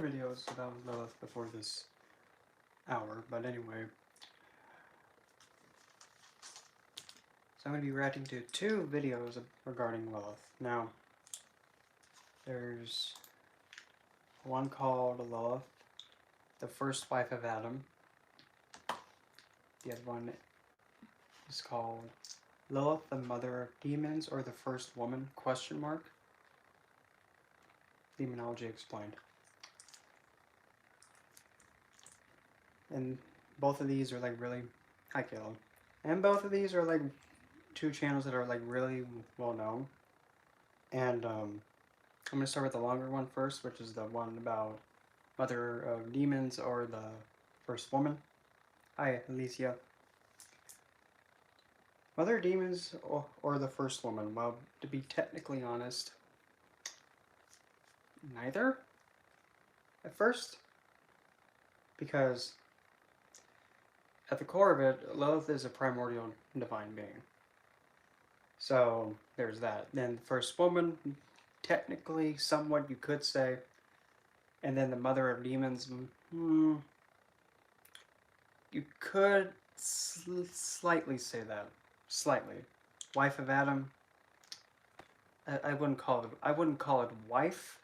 videos about Lilith before this hour, but anyway. So I'm going to be reacting to two videos regarding Lilith. Now, there's one called Lilith, the first wife of Adam. The other one is called Lilith, the mother of demons, or the first woman, question mark. Demonology explained. And both of these are like really, hi Caleb. And both of these are like two channels that are like really well known. And I'm going to start with the longer one first, which is the one about Mother of Demons or the First Woman. Hi, Alicia. Mother of Demons or the First Woman? Well, to be technically honest, neither at first. Because at the core of it, Lilith is a primordial divine being. So there's that. Then the First Woman, technically, somewhat you could say. And then the Mother of Demons, you could slightly say that. Slightly. Wife of Adam, I wouldn't call it wife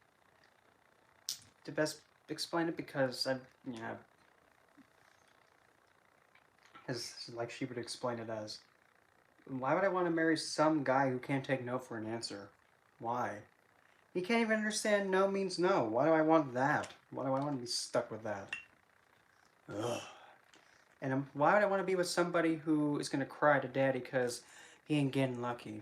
to best explain it, because as like she would explain it as, why would I want to marry some guy who can't take no for an answer? Why? He can't even understand no means no. Why do I want that? Why do I want to be stuck with that? Ugh. And why would I want to be with somebody who is going to cry to Daddy because he ain't getting lucky?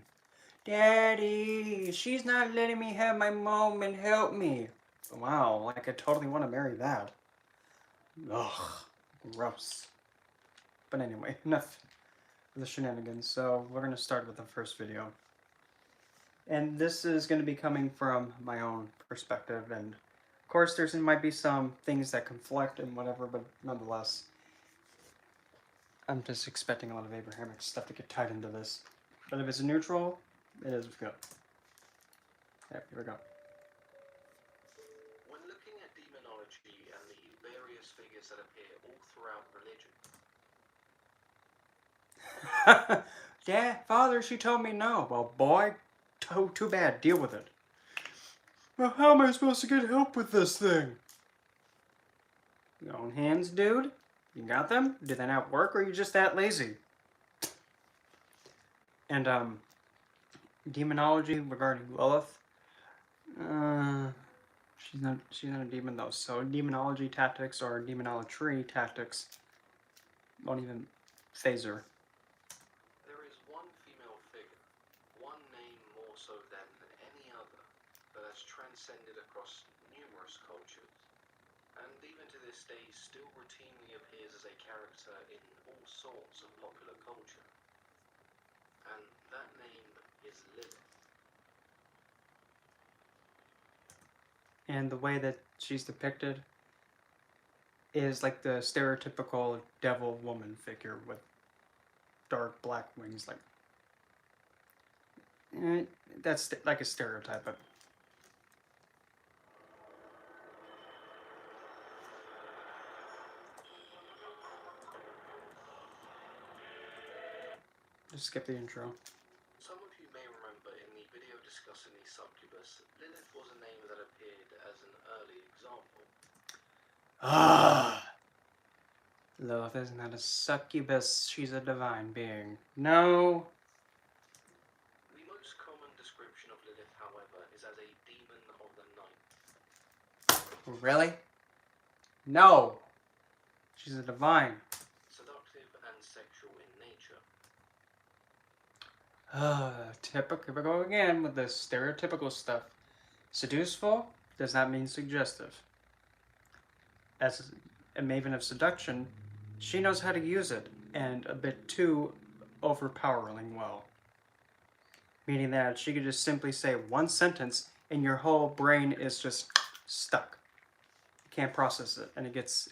Daddy, she's not letting me have my moment. Help me. Wow, like I totally want to marry that. Ugh, gross. But anyway, enough of the shenanigans. So we're going to start with the first video. And this is going to be coming from my own perspective. And of course, there might be some things that conflict and whatever, but nonetheless, I'm just expecting a lot of Abrahamic stuff to get tied into this. But if it's neutral, it is good. Yep, here we go. When looking at demonology and the various figures that appear all throughout religion. Dad, Father, she told me no. Well, boy, too bad. Deal with it. Well, how am I supposed to get help with this thing? Your own hands, dude? You got them? Do they not work, or are you just that lazy? And, demonology regarding Lilith. She's not a demon though, so demonology tactics or demonolatry tactics won't even phase her. There is one female figure, one name more so than any other, that has transcended across numerous cultures, and even to this day still routinely appears as a character in all sorts of popular culture. And that name is Lilith. And the way that she's depicted is like the stereotypical devil woman figure with dark black wings. Like, that's like a stereotype. But just skip the intro. Some of you may remember in the video discussing the succubus, Lilith was a name that appeared as an early example. Lilith is not a succubus, she's a divine being. No. The most common description of Lilith, however, is as a demon of the night. Really? No. She's a divine. Seductive and sexual in nature. Typical again with the stereotypical stuff. Seduceful does not mean suggestive. As a maven of seduction, she knows how to use it, and a bit too overpowering well. Meaning that she could just simply say one sentence and your whole brain is just stuck. You can't process it, and it gets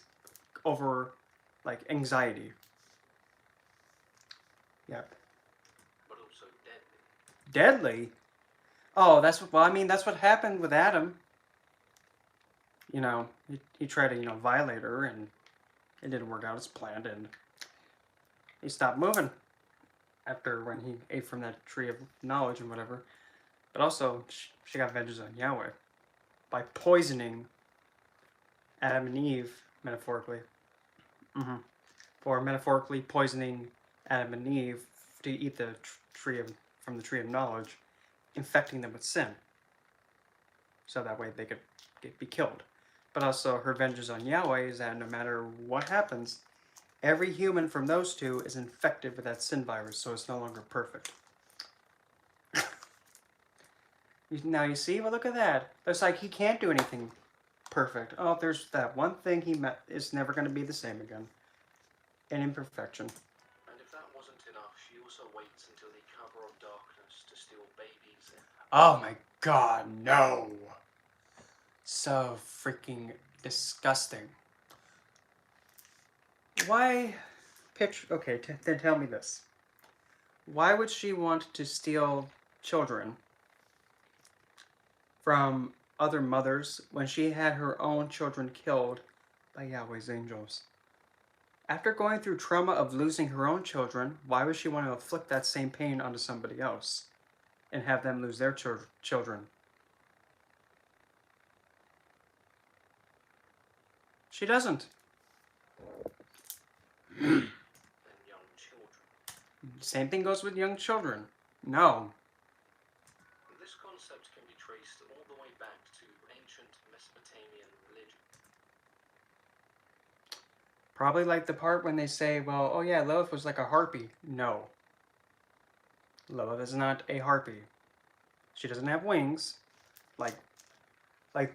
over, like, anxiety. Yep. But also deadly. Deadly? Oh, that's what, well, I mean, that's what happened with Adam. you know, he tried to, you know, violate her, and it didn't work out as planned, and he stopped moving after when he ate from that tree of knowledge and whatever. But also, she got vengeance on Yahweh by poisoning Adam and Eve, metaphorically. Mm-hmm. For metaphorically poisoning Adam and Eve to eat the tree of from the tree of knowledge, infecting them with sin, so that way they could be killed. But also, her vengeance on Yahweh is that no matter what happens, every human from those two is infected with that sin virus, so it's no longer perfect. Now you see, well, look at that. It's like he can't do anything perfect. Oh, there's that one thing he met is never going to be the same again. An imperfection. And if that wasn't enough, she also waits until the cover of darkness to steal babies. Oh my god, no. So freaking disgusting. Why okay, then tell me this. Why would she want to steal children from other mothers when she had her own children killed by Yahweh's angels? After going through trauma of losing her own children, why would she want to inflict that same pain onto somebody else and have them lose their children? She doesn't. And young children. Same thing goes with young children. No. This concept can be traced all the way back to ancient Mesopotamian religion. Probably like the part when they say, well, oh yeah, Lilith was like a harpy. No. Lilith is not a harpy. She doesn't have wings, like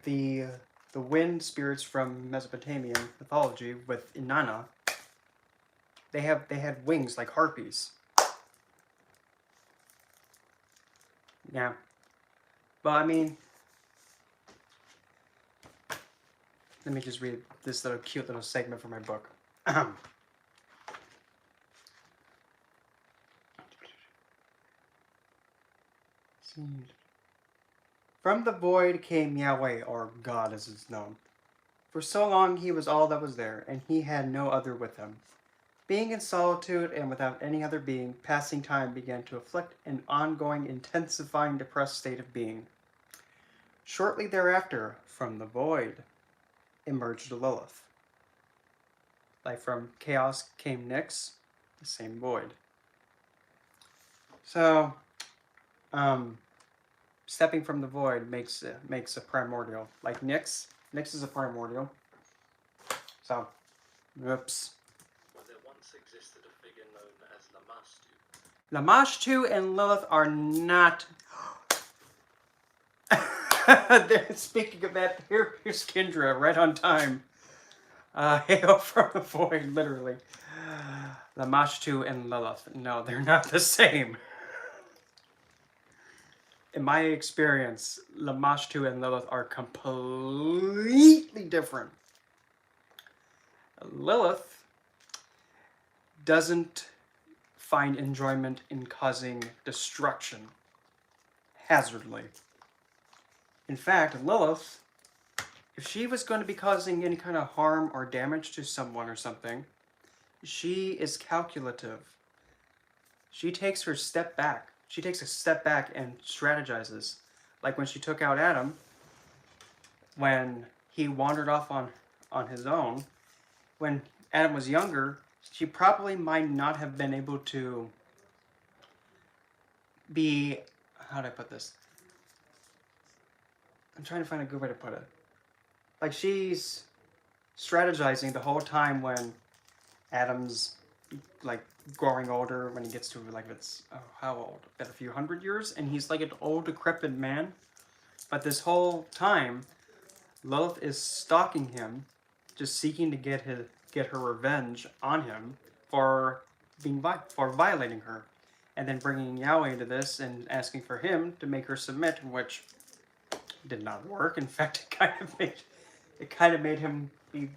the wind spirits from Mesopotamian mythology with Inanna. They had wings like harpies. Yeah. Well, I mean, let me just read this little cute little segment from my book. From the void came Yahweh, or God as is known. For so long he was all that was there, and he had no other with him. Being in solitude and without any other being, passing time began to afflict an ongoing, intensifying, depressed state of being. Shortly thereafter, from the void, emerged Lilith. Like from chaos came Nyx, the same void. So, stepping from the void makes a primordial. Like Nyx is a primordial. So, oops. Well, there once existed a figure known as Lamashtu. Lamashtu and Lilith are not. Speaking of that, here's Kendra, right on time. Hail from the void, literally. Lamashtu and Lilith. No, they're not the same. In my experience, Lamashtu and Lilith are completely different. Lilith doesn't find enjoyment in causing destruction hazardly. In fact, Lilith, if she was going to be causing any kind of harm or damage to someone or something, she is calculative. She takes her step back. She takes a step back and strategizes. Like when she took out Adam, when he wandered off on his own, when Adam was younger, she probably might not have been able to be, how do I put this? I'm trying to find a good way to put it. Like she's strategizing the whole time when Adam's like growing older, when he gets to like it's how old? About a few hundred years, and he's like an old decrepit man. But this whole time, Lilith is stalking him, just seeking to get her revenge on him for violating her, and then bringing Yahweh into this and asking for him to make her submit, which did not work. In fact, it kind of made him be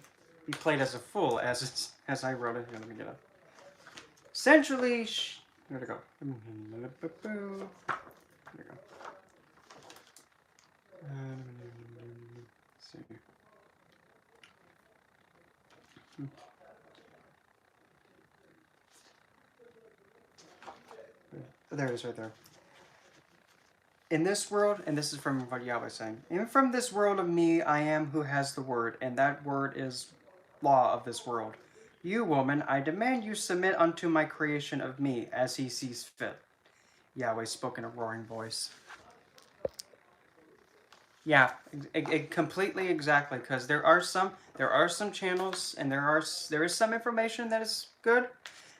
played as a fool, as I wrote it. Here, let me get it. Essentially, where'd it go? There we go. Let's see. There it is right there. In this world, and this is from what Yahweh is saying, even from this world of me, I am who has the word, and that word is law of this world. You, woman, I demand you submit unto my creation of me, as he sees fit. Yahweh spoke in a roaring voice. Yeah, completely exactly. Because there are some channels, and there is some information that is good.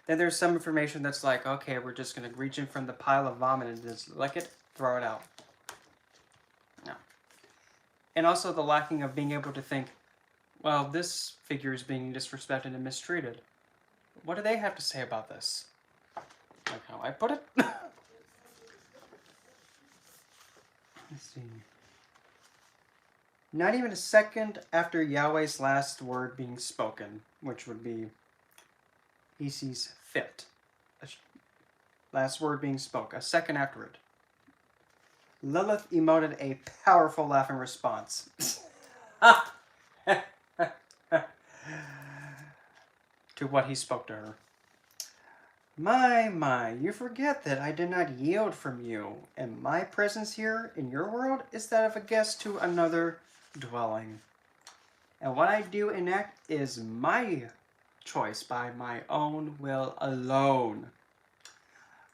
Then there's some information that's like, okay, we're just gonna reach in from the pile of vomit and just lick it, throw it out. No. And also the lacking of being able to think, well, this figure is being disrespected and mistreated. What do they have to say about this? Like how I put it? Let's see. Not even a second after Yahweh's last word being spoken, which would be, he sees fit. Last word being spoke, a second after it. Lilith emoted a powerful laugh in response. To what he spoke to her. My, you forget that I did not yield from you, and my presence here in your world is that of a guest to another dwelling. And what I do enact is my choice by my own will alone.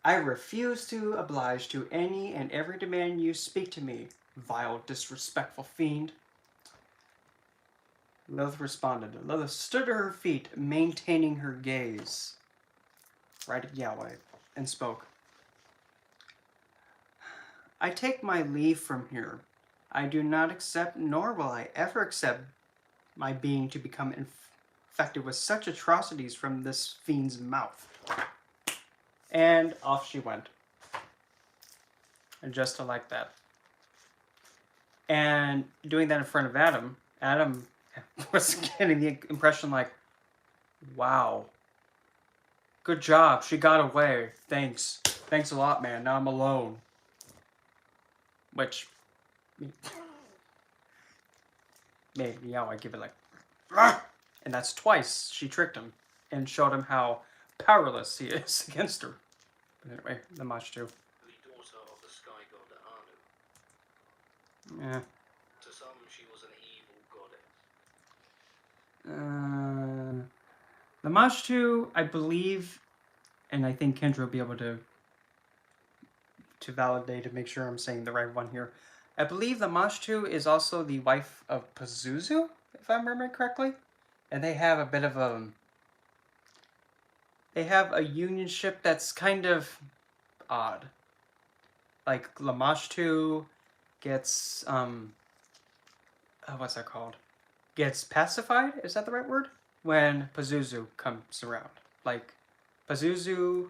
I refuse to oblige to any and every demand you speak to me, vile, disrespectful fiend. Lilith responded. Lilith stood to her feet, maintaining her gaze right at Yahweh, and spoke. I take my leave from here. I do not accept, nor will I ever accept, my being to become infected with such atrocities from this fiend's mouth. And off she went. And just like that. And doing that in front of Adam, Adam was getting the impression like, wow, good job, she got away, thanks a lot, man, now I'm alone. Which, maybe, yeah, I give it like, "Rah!" And that's twice she tricked him and showed him how powerless he is against her. But anyway, the match too. The daughter of the sky god Anu. Yeah. To some, she was an evil goddess. The Mashtu, I believe, and I think Kendra will be able to validate to make sure I'm saying the right one here. I believe the Mashtu is also the wife of Pazuzu, if I remember correctly. And they have a bit of a... They have a unionship that's kind of odd. Like, Lamashtu gets, what's that called? Gets pacified? Is that the right word? When Pazuzu comes around. Like, Pazuzu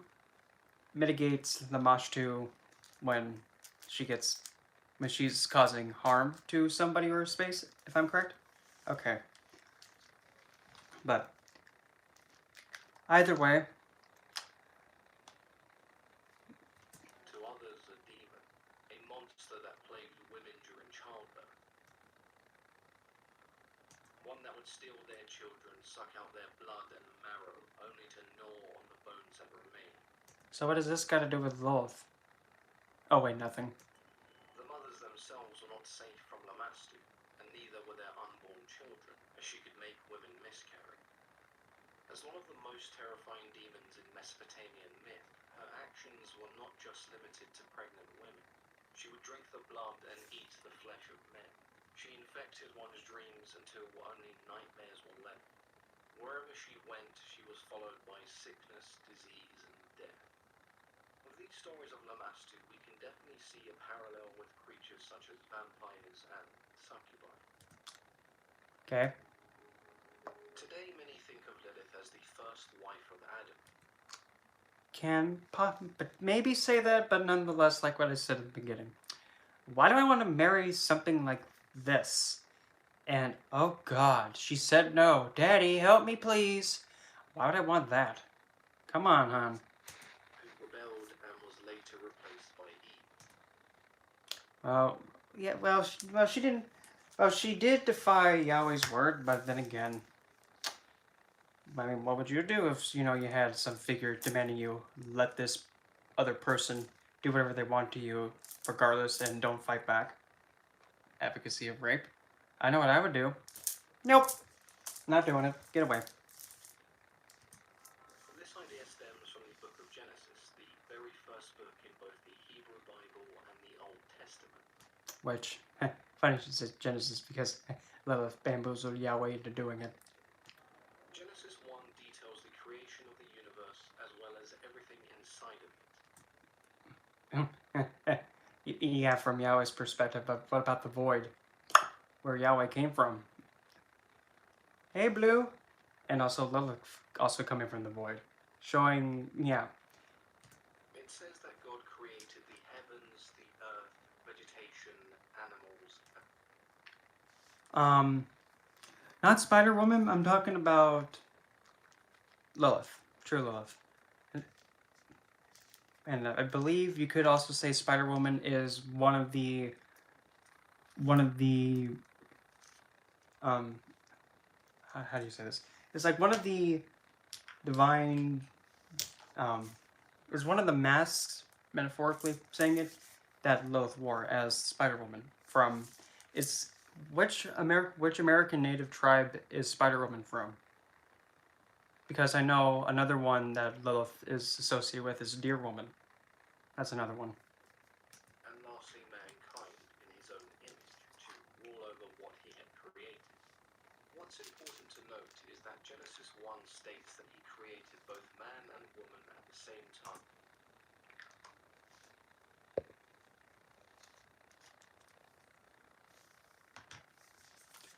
mitigates Lamashtu when she's causing harm to somebody or space, if I'm correct? Okay. But, either way, to others a demon, a monster that plagued women during childbirth. One that would steal their children, suck out their blood and marrow, only to gnaw on the bones that remain. So what does this got to do with Lilith? Oh wait, nothing. The mothers themselves were not safe from Lamastu, and neither were their unborn children, as she could make women miscarry. As one of the most terrifying demons in Mesopotamian myth, her actions were not just limited to pregnant women. She would drink the blood and eat the flesh of men. She infected one's dreams until only nightmares were left. Wherever she went, she was followed by sickness, disease, and death. With these stories of Lamastu, we can definitely see a parallel with creatures such as vampires and succubi. Okay. Today, many think of Lilith as the first wife of Adam. But maybe say that, but nonetheless, like what I said at the beginning. Why do I want to marry something like this? And, oh God, she said no. Daddy, help me please. Why would I want that? Come on, hon. Who rebelled and was later replaced by Eve. Well, yeah, she didn't... Well, she did defy Yahweh's word, but then again... I mean, what would you do if, you had some figure demanding you let this other person do whatever they want to you, regardless, and don't fight back? Advocacy of rape. I know what I would do. Nope. Not doing it. Get away. This idea stems from the book of Genesis, the very first book in both the Hebrew Bible and the Old Testament. Which, funny you say Genesis because Lilith bamboozled Yahweh into doing it. Genesis 1 details the creation of the universe as well as everything inside of it. Yeah, from Yahweh's perspective, but what about the void? Where Yahweh came from? Hey, Blue! And also Lilith also coming from the void. Showing, yeah. It says that God created the heavens, the earth, vegetation, animals. Not Spider-Woman, I'm talking about Lilith. True Lilith. And I believe you could also say Spider-Woman is one of the how do you say this? It's like one of the divine is one of the masks, metaphorically saying it, that Lilith wore as Spider-Woman from. It's which American native tribe is Spider-Woman from? Because I know another one that Lilith is associated with is Deer Woman. That's another one. And lastly, mankind in his own image to rule over what he had created. What's important to note is that Genesis 1 states that he created both man and woman at the same time.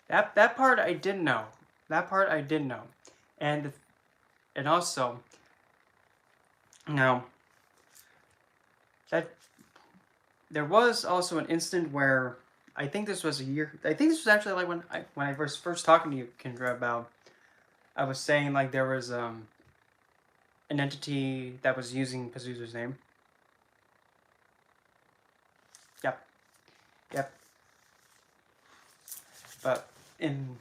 That part I did know. That part I did know. And also now that there was also an instant where I think this was actually like when I was first talking to you, Kendra, about I was saying like there was an entity that was using Pazuzu's name. Yep. But in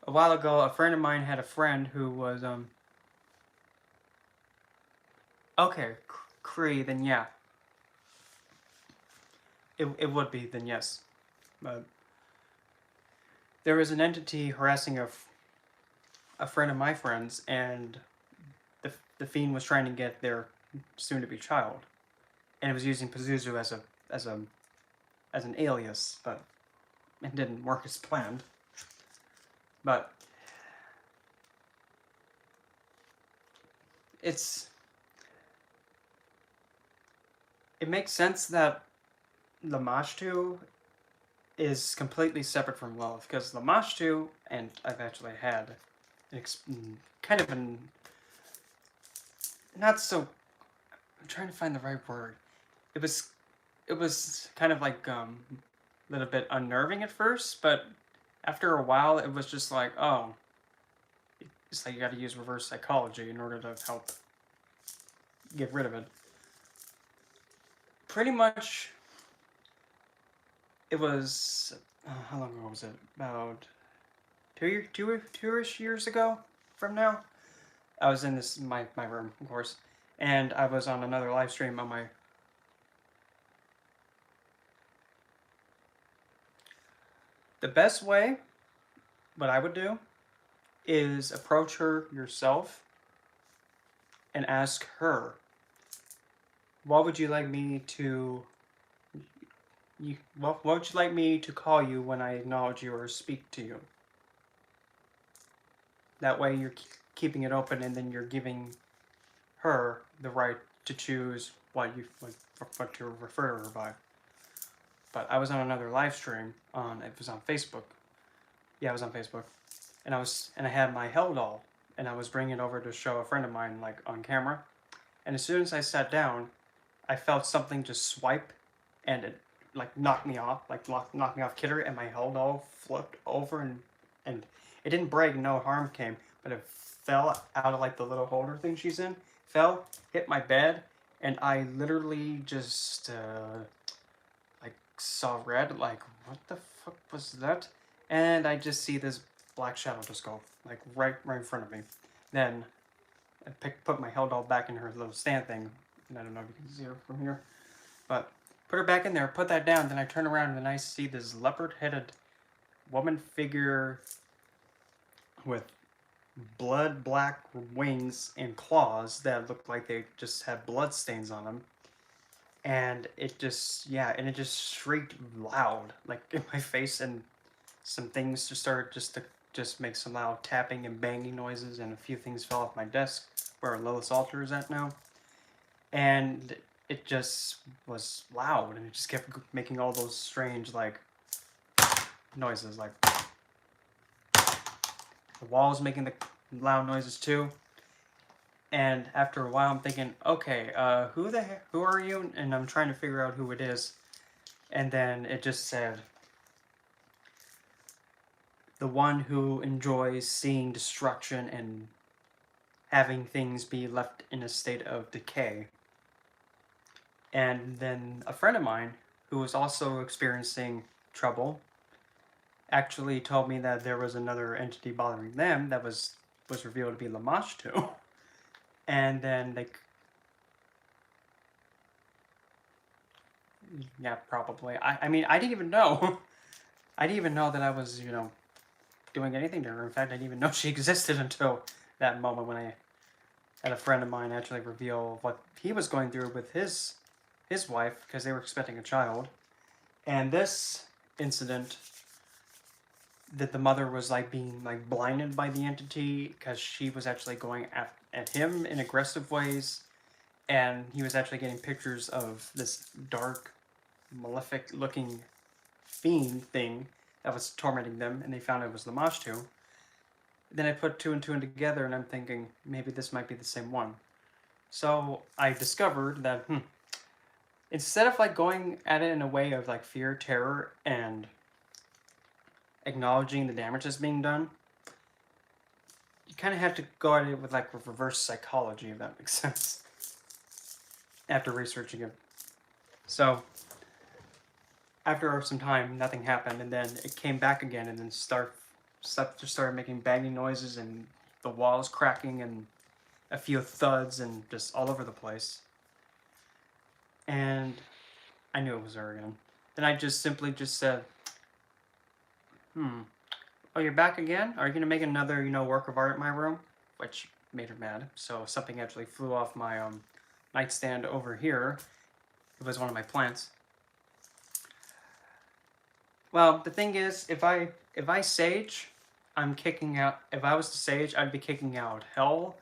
a while ago, a friend of mine had a friend who was okay, Cree, then yeah. It would be, then yes. But there was an entity harassing a friend of my friends, and the fiend was trying to get their soon-to-be child, and it was using Pazuzu as an alias, but it didn't work as planned. But it makes sense that Lamashtu is completely separate from Lilith, because Lamashtu, and I've actually had kind of an not so. I'm trying to find the right word. It was kind of like a little bit unnerving at first, but after a while, it was just like, oh, it's like you got to use reverse psychology in order to help get rid of it. Pretty much, it was how long ago was it? About two-ish years ago from now. I was in my room, of course, and I was on another live stream on my. The best way, what I would do, is approach her yourself and ask her, what would you like me to what would you like me to call you when I acknowledge you or speak to you? That way you're keeping it open, and then you're giving her the right to choose what to refer to her by. But I was on another live stream it was on Facebook. Yeah, it was on Facebook, and I had my Hell doll, and I was bringing it over to show a friend of mine like on camera, and as soon as I sat down, I felt something just swipe, and it like knocked me off, knocked me off Kidder, and my Hell doll flipped over, and it didn't break, no harm came, but it fell out of like the little holder thing she's in, fell, hit my bed, and I literally just like saw red, like what the fuck was that? And I just see this black shadow just go, like, right in front of me. Then I put my hell doll back in her little stand thing. And I don't know if you can see her from here. But put her back in there, put that down, then I turn around and then I see this leopard-headed woman figure with blood black wings and claws that looked like they just had blood stains on them. And it just, yeah, and it just shrieked loud, like in my face, and some things just started just make some loud tapping and banging noises, and a few things fell off my desk where Lilith's altar is at now. And it just was loud, and it just kept making all those strange, like, noises, like the walls making the loud noises too. And after a while, I'm thinking, okay, who are you? And I'm trying to figure out who it is. And then it just said, the one who enjoys seeing destruction and having things be left in a state of decay. And then a friend of mine, who was also experiencing trouble, actually told me that there was another entity bothering them that was revealed to be Lamashtu. And then they... Yeah, probably. I mean, I didn't even know. I didn't even know that I was, doing anything to her. In fact, I didn't even know she existed until that moment when I had a friend of mine actually reveal what he was going through with his wife, because they were expecting a child. And this incident, that the mother was like being like blinded by the entity because she was actually going at him in aggressive ways, and he was actually getting pictures of this dark, malefic looking fiend thing that was tormenting them, and they found it was Lamashtu. Then I put two and two together, and I'm thinking maybe this might be the same one. So I discovered that instead of like going at it in a way of like fear, terror, and acknowledging the damage that's being done, you kind of have to go at it with like reverse psychology, if that makes sense, after researching it. So after some time, nothing happened, and then it came back again, and then stuff just started making banging noises, and the walls cracking, and a few thuds, and just all over the place. And I knew it was her again. Then I just simply just said, oh, you're back again? Are you gonna make another, work of art in my room? Which made her mad. So something actually flew off my nightstand over here. It was one of my plants. Well, the thing is, if I sage, I'm kicking out. If I was to sage, I'd be kicking out hell,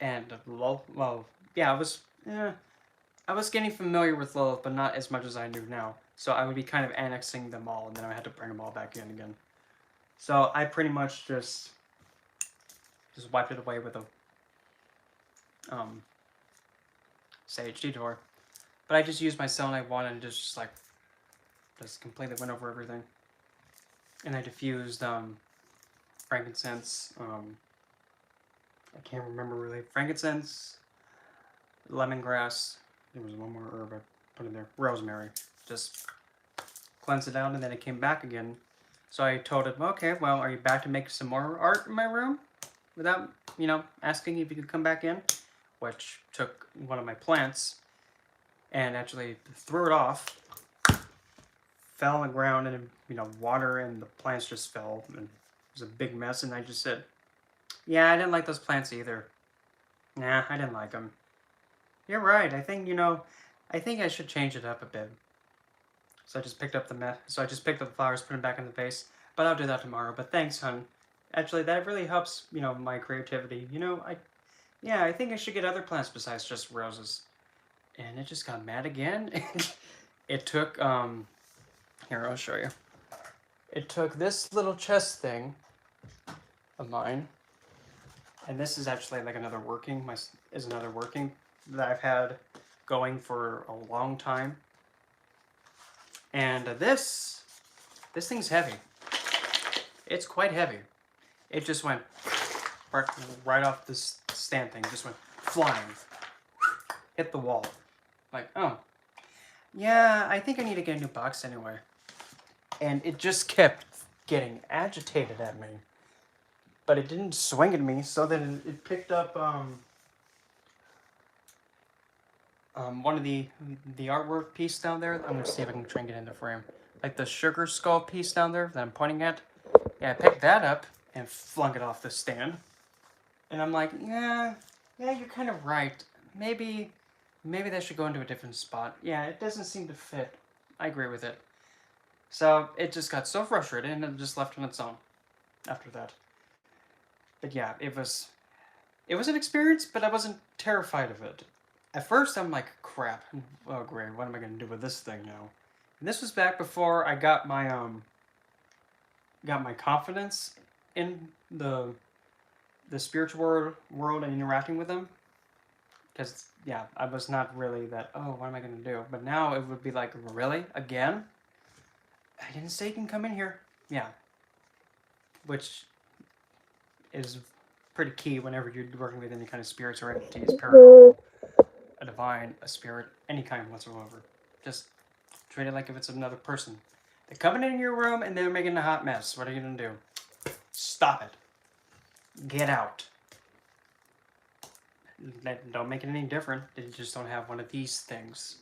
and well, yeah, I was getting familiar with Lilith, but not as much as I do now. So I would be kind of annexing them all, and then I had to bring them all back in again. So I pretty much just wiped it away with a Sage Detour. But I just used my selenite wand and just completely went over everything. And I diffused frankincense. I can't remember really. Frankincense, lemongrass. There was one more herb I put in there. Rosemary. Just cleanse it out, and then it came back again. So I told him, okay, well, are you back to make some more art in my room? Without, asking if you could come back in. Which took one of my plants and actually threw it off. Fell on the ground, and, water and the plants just fell. And it was a big mess, and I just said, yeah, I didn't like those plants either. Nah, I didn't like them. You're right. I think, I think I should change it up a bit. So I just picked up the flowers, put them back in the vase. But I'll do that tomorrow. But thanks, hun. Actually, that really helps, my creativity. I think I should get other plants besides just roses. And it just got mad again. It took, here, I'll show you. It took this little chest thing of mine. And this is actually like another working that I've had going for a long time. And this thing's heavy. It's quite heavy. It just went right off this stand thing. It just went flying. Hit the wall. Like, oh. Yeah, I think I need to get a new box anyway. And it just kept getting agitated at me. but it didn't swing at me. So then it picked up one of the artwork piece down there. I'm gonna see if I can try and get in the frame. Like the sugar skull piece down there that I'm pointing at. Yeah, I picked that up and flung it off the stand. And I'm like, yeah, you're kind of right. Maybe that should go into a different spot. Yeah, it doesn't seem to fit. I agree with it. So it just got so frustrated and it just left on its own after that. But yeah, it was an experience, but I wasn't terrified of it. At first, I'm like, crap. Oh, great. What am I going to do with this thing now? And this was back before I got my confidence in the spiritual world and interacting with them. Because yeah, I was not really that. Oh, what am I going to do? But now it would be like, really, again? I didn't say you can come in here. Yeah, which is pretty key whenever you're working with any kind of spirits or entities, paranormal, a divine, a spirit, any kind whatsoever. Just treat it like if it's another person. They're coming in your room and they're making a hot mess. What are you going to do? Stop it. Get out. Don't make it any different. They just don't have one of these things.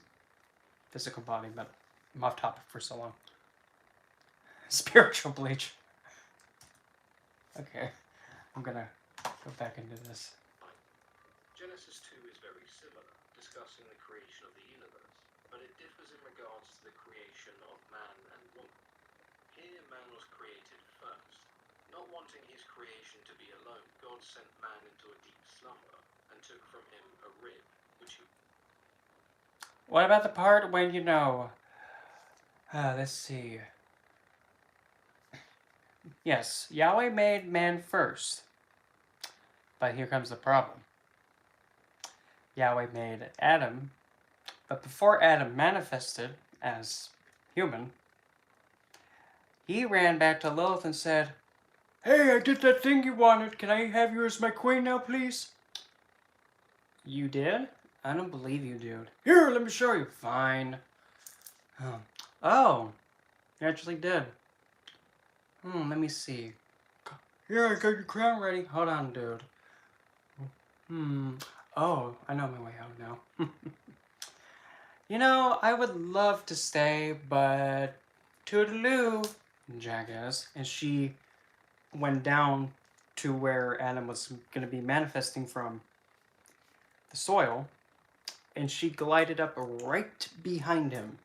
Physical body, but I'm off topic for so long. Spiritual bleach. Okay, I'm gonna go back into this. Genesis 2 is very similar, discussing the creation of the universe, but it differs in regards to the creation of man and woman. Here, man was created first. Not wanting his creation to be alone, God sent man into a deep slumber and took from him a rib, which he... What about the part when, let's see. Yes, Yahweh made man first. But here comes the problem. Yahweh made Adam, but before Adam manifested as human, he ran back to Lilith and said, "Hey, I did that thing you wanted. Can I have you as my queen now, please?" You did? I don't believe you, dude. Here, let me show you. Fine. Oh, you actually did. Let me see. Here, I got your crown ready. Hold on, dude. Oh, I know my way out now. I would love to stay, but toodaloo, jackass. And she went down to where Adam was going to be manifesting from the soil, and she glided up right behind him,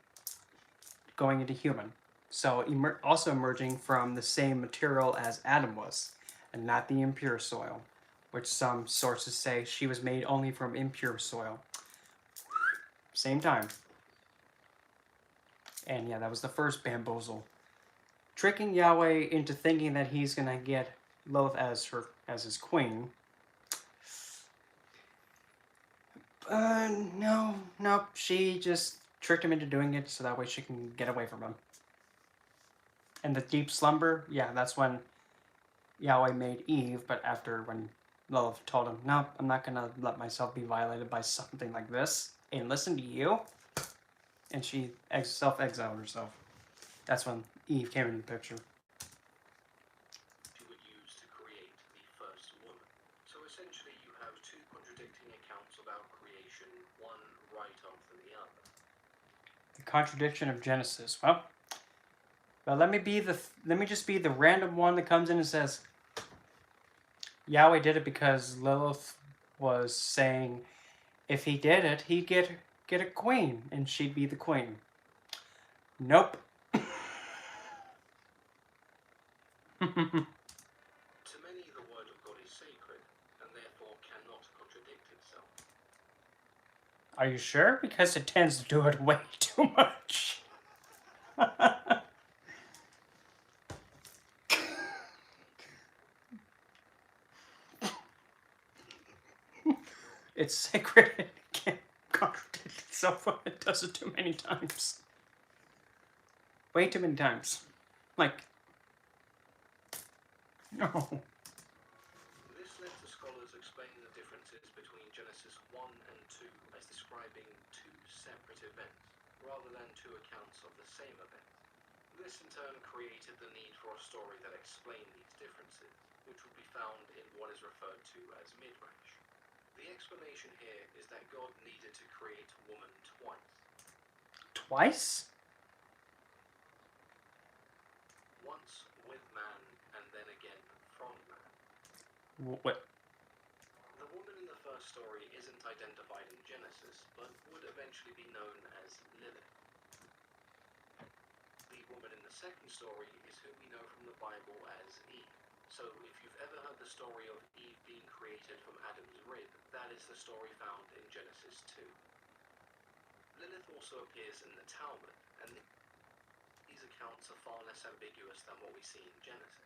going into human. So also emerging from the same material as Adam was, and not the impure soil, which some sources say she was made only from impure soil. Same time. And yeah, that was the first bamboozle. Tricking Yahweh into thinking that he's gonna get Lilith as his queen. No, she just tricked him into doing it so that way she can get away from him. And the deep slumber, yeah, that's when Yahweh made Eve, but after when Lilith told him, no, I'm not gonna let myself be violated by something like this and listen to you, and she self-exiled herself. That's when Eve came into the picture. She would use to create the first woman. So essentially you have two contradicting accounts about creation, one right after the other. The contradiction of Genesis. Well, let me just be the random one that comes in and says Yahweh did it because Lilith was saying if he did it, he'd get a queen, and she'd be the queen. Nope. To many, the word of God is sacred, and therefore cannot contradict itself. Are you sure? Because it tends to do it way too much. It's sacred. It can't contradict itself when it does it too many times. Way too many times. Like, no. This led to scholars explaining the differences between Genesis 1 and 2 as describing two separate events, rather than two accounts of the same event. This in turn created the need for a story that explained these differences. which would be found in what is referred to as Midrash. The explanation here is that God needed to create woman twice. Twice? Once with man, and then again from man. What? The woman in the first story isn't identified in Genesis, but would eventually be known as Lilith. The woman in the second story is who we know from the Bible as Eve. So if you've ever heard the story of Eve being created from Adam's rib, that is the story found in Genesis 2. Lilith also appears in the Talmud, and these accounts are far less ambiguous than what we see in Genesis.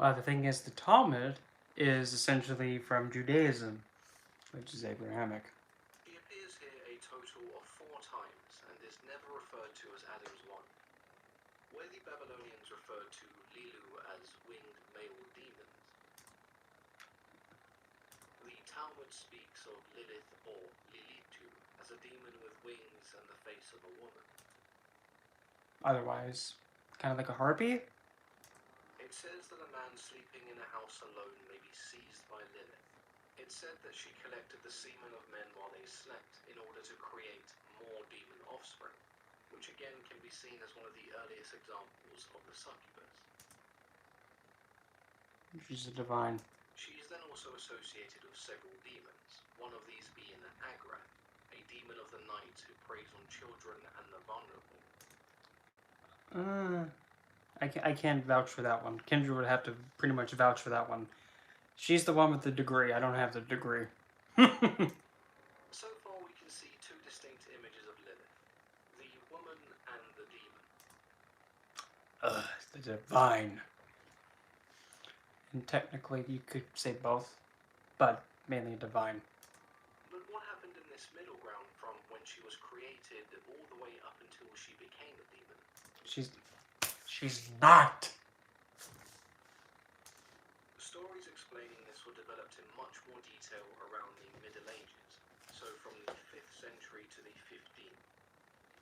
Well, the thing is, the Talmud is essentially from Judaism, which is Abrahamic. She appears here a total of 4 times and is never referred to as Adam's wife. Where the Babylonians referred to Lilu as winged male demons, the Talmud speaks of Lilith or Lilitu as a demon with wings and the face of a woman. Otherwise, kind of like a harpy? It says that a man sleeping in a house alone may be seized by Lilith. It said that she collected the semen of men while they slept in order to create more demon offspring, which again can be seen as one of the earliest examples of the succubus. She's a divine. She is then also associated with several demons, one of these being Agrath, a demon of the night who preys on children and the vulnerable. I can't vouch for that one. Kendra would have to pretty much vouch for that one. She's the one with the degree. I don't have the degree. So far we can see 2 distinct images of Lilith, the woman and the demon. The divine. And technically you could say both, but mainly divine. But what happened in this middle ground from when she was created all the way up until she became a demon? She's not. Stories explaining this were developed in much more detail around the Middle Ages, so from the 5th century to the 15th.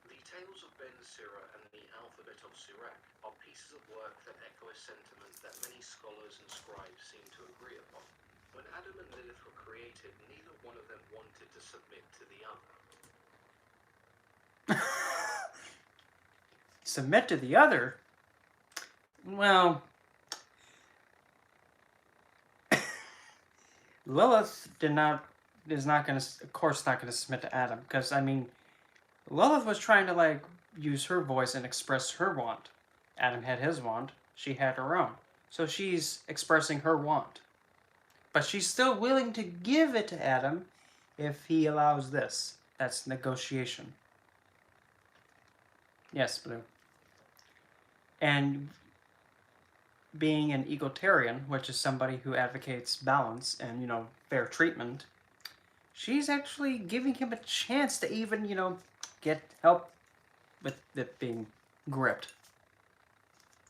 The Tales of Ben Sira and the Alphabet of Sirach are pieces of work that echo a sentiment that many scholars and scribes seem to agree upon. When Adam and Lilith were created, neither one of them wanted to submit to the other. Submit to the other? Well, Lilith is not going to, of course, not going to submit to Adam, because, I mean, Lilith was trying to, like, use her voice and express her want. Adam had his want, she had her own. So she's expressing her want. But she's still willing to give it to Adam if he allows this. That's negotiation. Yes, Blue. And being an egalitarian, which is somebody who advocates balance and, fair treatment, she's actually giving him a chance to even, get help with it being gripped.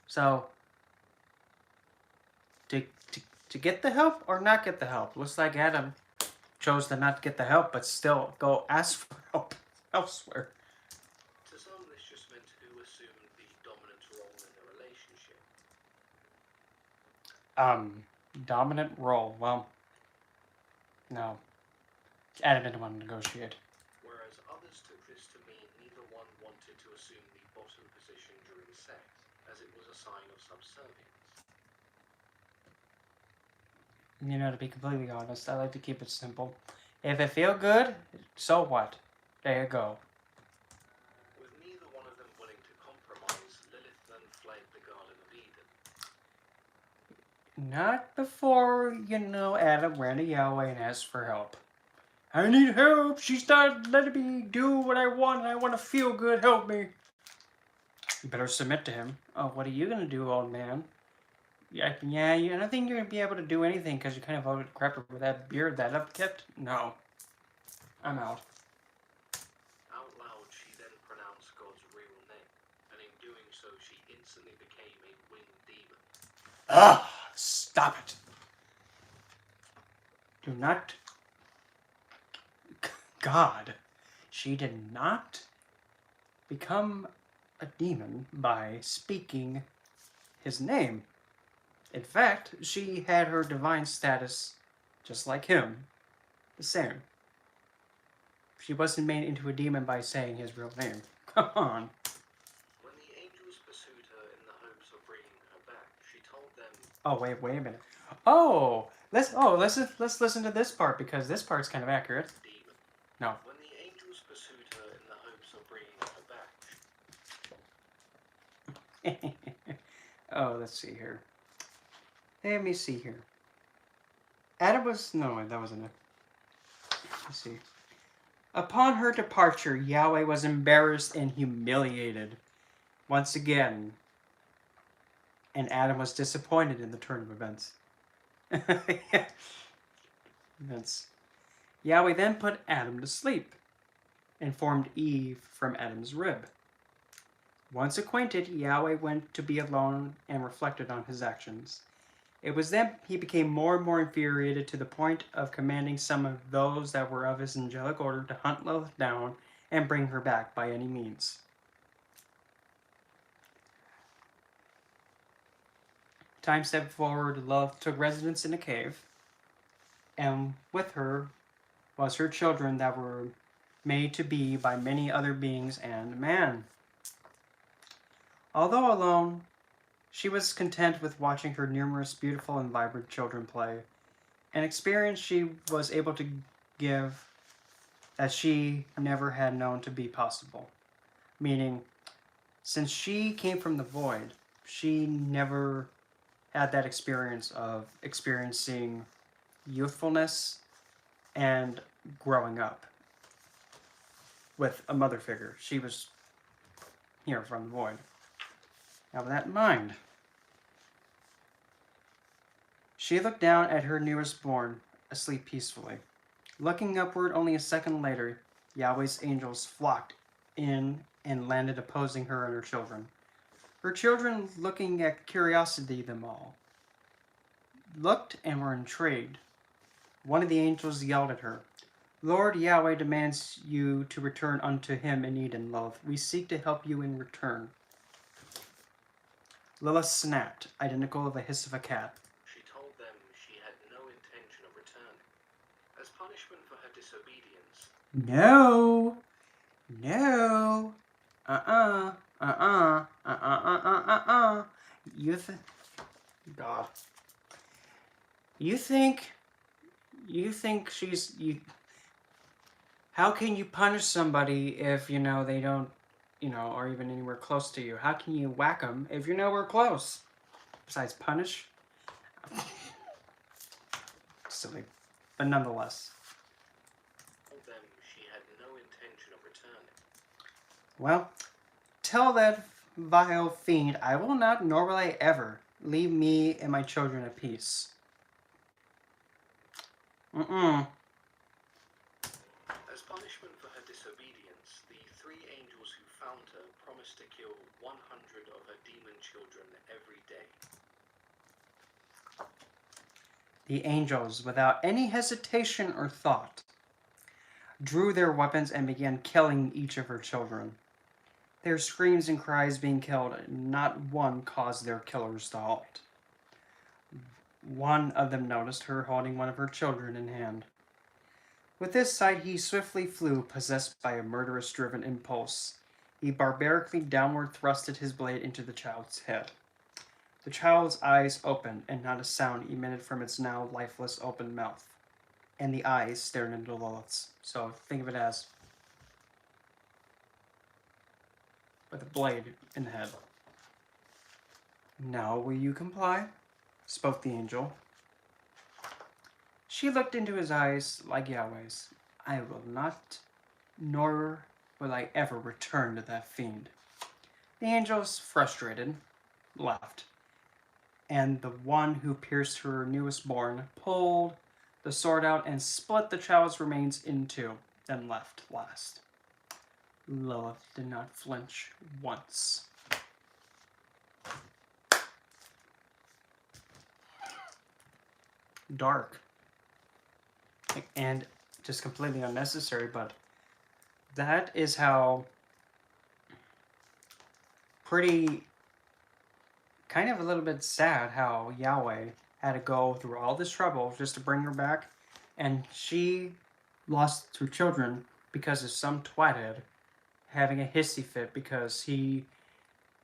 So, to get the help or not get the help? Looks like Adam chose to not get the help, but still go ask for help elsewhere. To some, this just meant who assumed the dominant role in the relationship. Dominant role. Well, no. Adam didn't want to negotiate. Whereas others took this to mean neither one wanted to assume the bottom position during sex, as it was a sign of subservience. To be completely honest, I like to keep it simple. If it feel good, so what? There you go. With neither one of them willing to compromise, Lilith then fled the Garden of Eden. Not before, Adam ran to Yahweh and asked for help. I need help. She's not letting me do what I want. I want to feel good. Help me. You better submit to him. Oh, what are you going to do, old man? Yeah, I don't think you're going to be able to do anything because you kind of voted crap with that beard that I've kept. No. I'm out. Out loud, she then pronounced God's real name, and in doing so, she instantly became a winged demon. Ugh! Stop it. Do not... God. She did not become a demon by speaking his name. In fact, she had her divine status just like him, the same. She wasn't made into a demon by saying his real name. Come on. When the angels pursued her in the hopes of bringing her back, she told them, Oh, wait a minute. Let's listen to this part because this part's kind of accurate. demon. No. When the angels pursued her in the hopes of bringing her back, Oh, let's see here. Let me see here. Adam was no, that wasn't it. Let's see. Upon her departure, Yahweh was embarrassed and humiliated once again, and Adam was disappointed in the turn of events. Events. Yahweh then put Adam to sleep and formed Eve from Adam's rib. Once acquainted, Yahweh went to be alone and reflected on his actions. It was then he became more and more infuriated to the point of commanding some of those that were of his angelic order to hunt Lilith down and bring her back by any means. Time stepped forward, Lilith took residence in a cave, and with her was her children that were made to be by many other beings and man. Although alone, she was content with watching her numerous beautiful and vibrant children play, an experience she was able to give that she never had known to be possible. Meaning, since she came from the void, she never had that experience of experiencing youthfulness and growing up with a mother figure. She was here from the void. Now, with that in mind, she looked down at her newest born, asleep peacefully. Looking upward only a second later, Yahweh's angels flocked in and landed opposing her and her children. Her children, looking at curiosity them all, looked and were intrigued. One of the angels yelled at her, Lord Yahweh demands you to return unto him in Eden, Lilith. We seek to help you in return. Lilith snapped, identical of a hiss of a cat. she told them she had no intention of returning. As punishment for her disobedience, No. God. You think she's you. How can you punish somebody if they don't, or even anywhere close to you? How can you whack them if you're nowhere close? Besides punish. Silly, but nonetheless. told them she had no intention of returning. Well, tell that vile fiend I will not, nor will I ever, leave me and my children at peace. As punishment for her disobedience, the three angels who found her promised to kill 100 of her demon children every day. The angels, without any hesitation or thought, drew their weapons and began killing each of her children. Their screams and cries being killed, not one caused their killers to halt. One of them noticed her holding one of her children in hand. With this sight, he swiftly flew, possessed by a murderous-driven impulse. He barbarically downward thrusted his blade into the child's head. The child's eyes opened, and not a sound emitted from its now lifeless open mouth. And the eyes stared into Lilith's. So think of it as with a blade in the head. Now will you comply? Spoke the angel. She looked into his eyes like Yahweh's. I will not, nor will I ever return to that fiend. The angels, frustrated, left, and the one who pierced her newest born pulled the sword out and split the child's remains in two, then left last. Lilith did not flinch once. Dark. And just completely unnecessary, but that is how pretty kind of a little bit sad how Yahweh had to go through all this trouble just to bring her back, and she lost her children because of some twathead having a hissy fit because he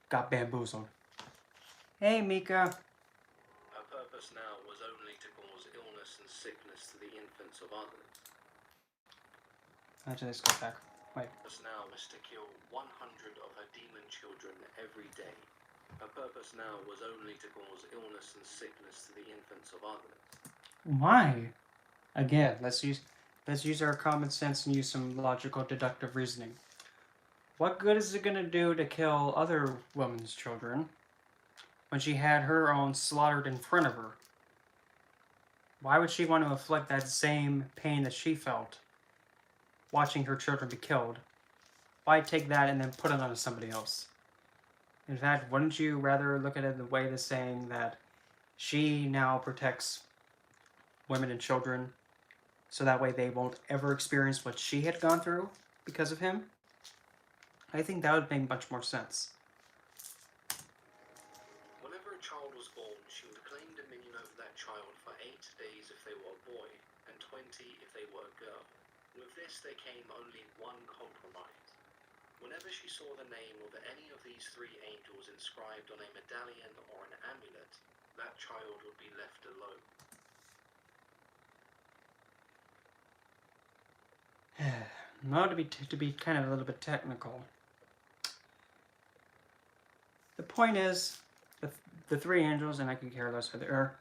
got bamboozled. Hey, Mika. Her purpose now was only to cause illness and sickness to the infants of others. Actually, let's go back. Wait. Her purpose now was to kill 100 of her demon children every day. Her purpose now was only to cause illness and sickness to the infants of others. Why? Again, let's use our common sense and use some logical deductive reasoning. What good is it going to do to kill other women's children when she had her own slaughtered in front of her? Why would she want to inflict that same pain that she felt watching her children be killed? Why take that and then put it onto somebody else? In fact, wouldn't you rather look at it the way that's saying that she now protects women and children so that way they won't ever experience what she had gone through because of him? I think that would make much more sense. Whenever a child was born, she would claim dominion over that child for 8 days if they were a boy, and 20 if they were a girl. With this there came only one compromise. Whenever she saw the name of any of these 3 angels inscribed on a medallion or an amulet, that child would be left alone. Now to be kind of a little bit technical. The point is, the 3 angels, and I could care less whether,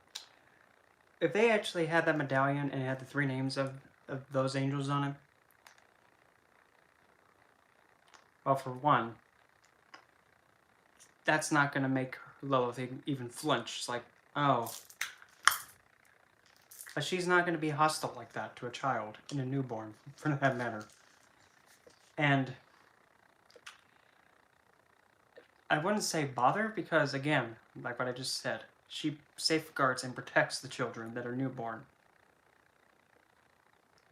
if they actually had that medallion and it had the 3 names of those angels on it, well, for one, that's not going to make Lilith even flinch. It's like, oh. But she's not going to be hostile like that to a child and a newborn, for that matter. And I wouldn't say bother because, again, like what I just said, she safeguards and protects the children that are newborn.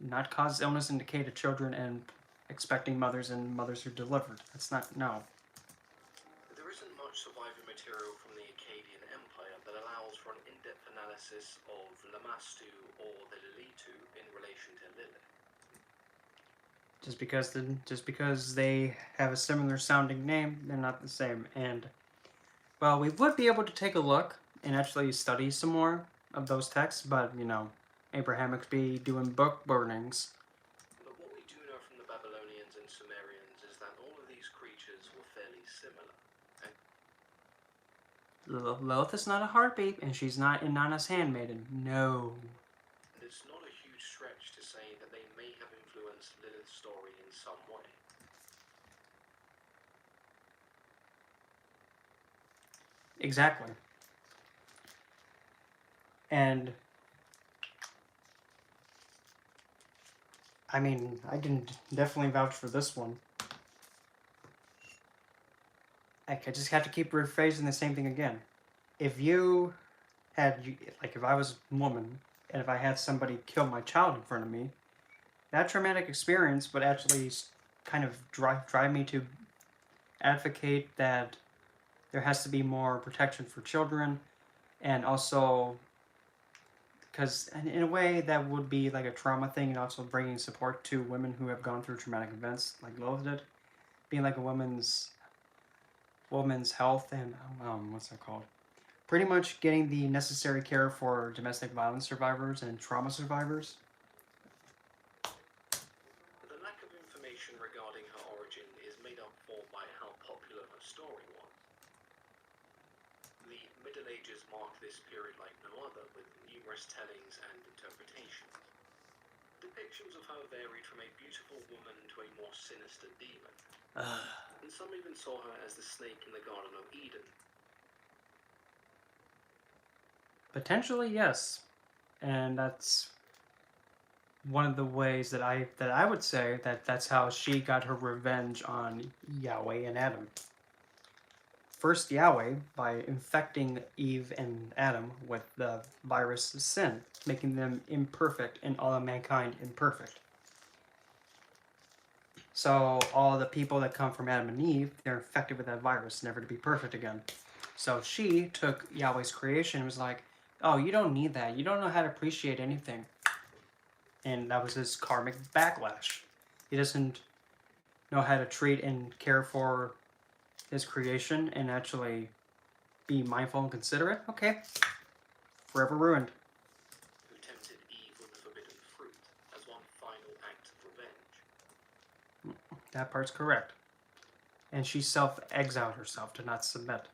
Not cause illness and decay to children and expecting mothers and mothers who are delivered. That's not, no. There isn't much surviving material from the Akkadian Empire that allows for an in-depth analysis of Lamastu or the Lilitu in relation to Lilith. Just because they have a similar sounding name, they're not the same. And, well, we would be able to take a look and actually study some more of those texts, but, you know, Abrahamics be doing book burnings. But what we do know from the Babylonians and Sumerians is that all of these creatures were fairly similar. Lilith is not a heartbeat, and she's not Inanna's handmaiden. No. And it's not a huge stretch to say that they may have influenced Lilith's story in some way. Exactly. And I mean, I can definitely vouch for this one. I just have to keep rephrasing the same thing again. If you had, like, if I was a woman and if I had somebody kill my child in front of me, that traumatic experience would actually kind of drive me to advocate that there has to be more protection for children, and also because in a way that would be like a trauma thing, and also bringing support to women who have gone through traumatic events like Lilith did, being like a woman's health and what's that called? Pretty much getting the necessary care for domestic violence survivors and trauma survivors. The lack of information regarding her origin is made up for by how popular her story was. The Middle Ages marked this period like no other, with numerous tellings and interpretations. Depictions of her varied from a beautiful woman to a more sinister demon. And some even saw her as the snake in the Garden of Eden. Potentially, yes. And that's one of the ways that I would say that that's how she got her revenge on Yahweh and Adam. First, Yahweh, by infecting Eve and Adam with the virus sin, making them imperfect and all of mankind imperfect. So all the people that come from Adam and Eve, they're infected with that virus, never to be perfect again. So she took Yahweh's creation and was like, oh, you don't need that. You don't know how to appreciate anything. And that was his karmic backlash. He doesn't know how to treat and care for his creation and actually be mindful and considerate. Okay, forever ruined. Who tempted Eve with the forbidden fruit as one final act of revenge. That part's correct. And she self-exiled herself to not submit.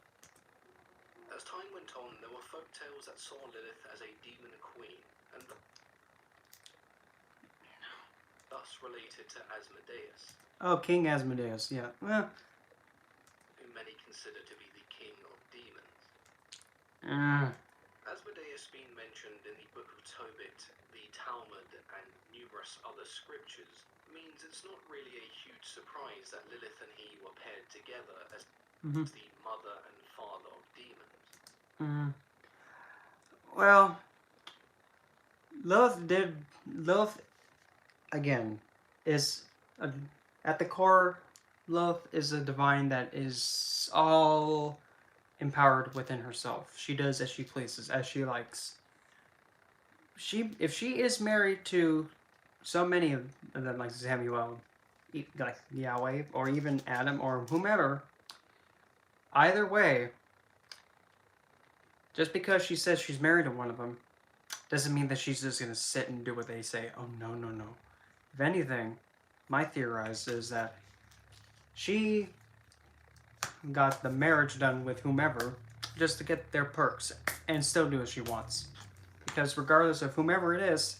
As time went on, there were folk tales that saw Lilith as a demon queen, and thus related to Asmodeus, Oh, King Asmodeus, yeah. Well, whom many consider to be the king of demons. uh, Asmodeus being mentioned in the Book of Tobit, the Talmud, and numerous other scriptures means it's not really a huge surprise that Lilith and he were paired together as the mother and father of demons. Well, Lilith, again, is, at the core, Lilith is a divine that is all empowered within herself. She does as she pleases, as she likes. If she is married to so many of them, like Samuel, like Yahweh, or even Adam, or whomever, either way, just because she says she's married to one of them, doesn't mean that she's just going to sit and do what they say. Oh, no, no, no. If anything, my theorize is that she got the marriage done with whomever just to get their perks and still do as she wants. Because regardless of whomever it is,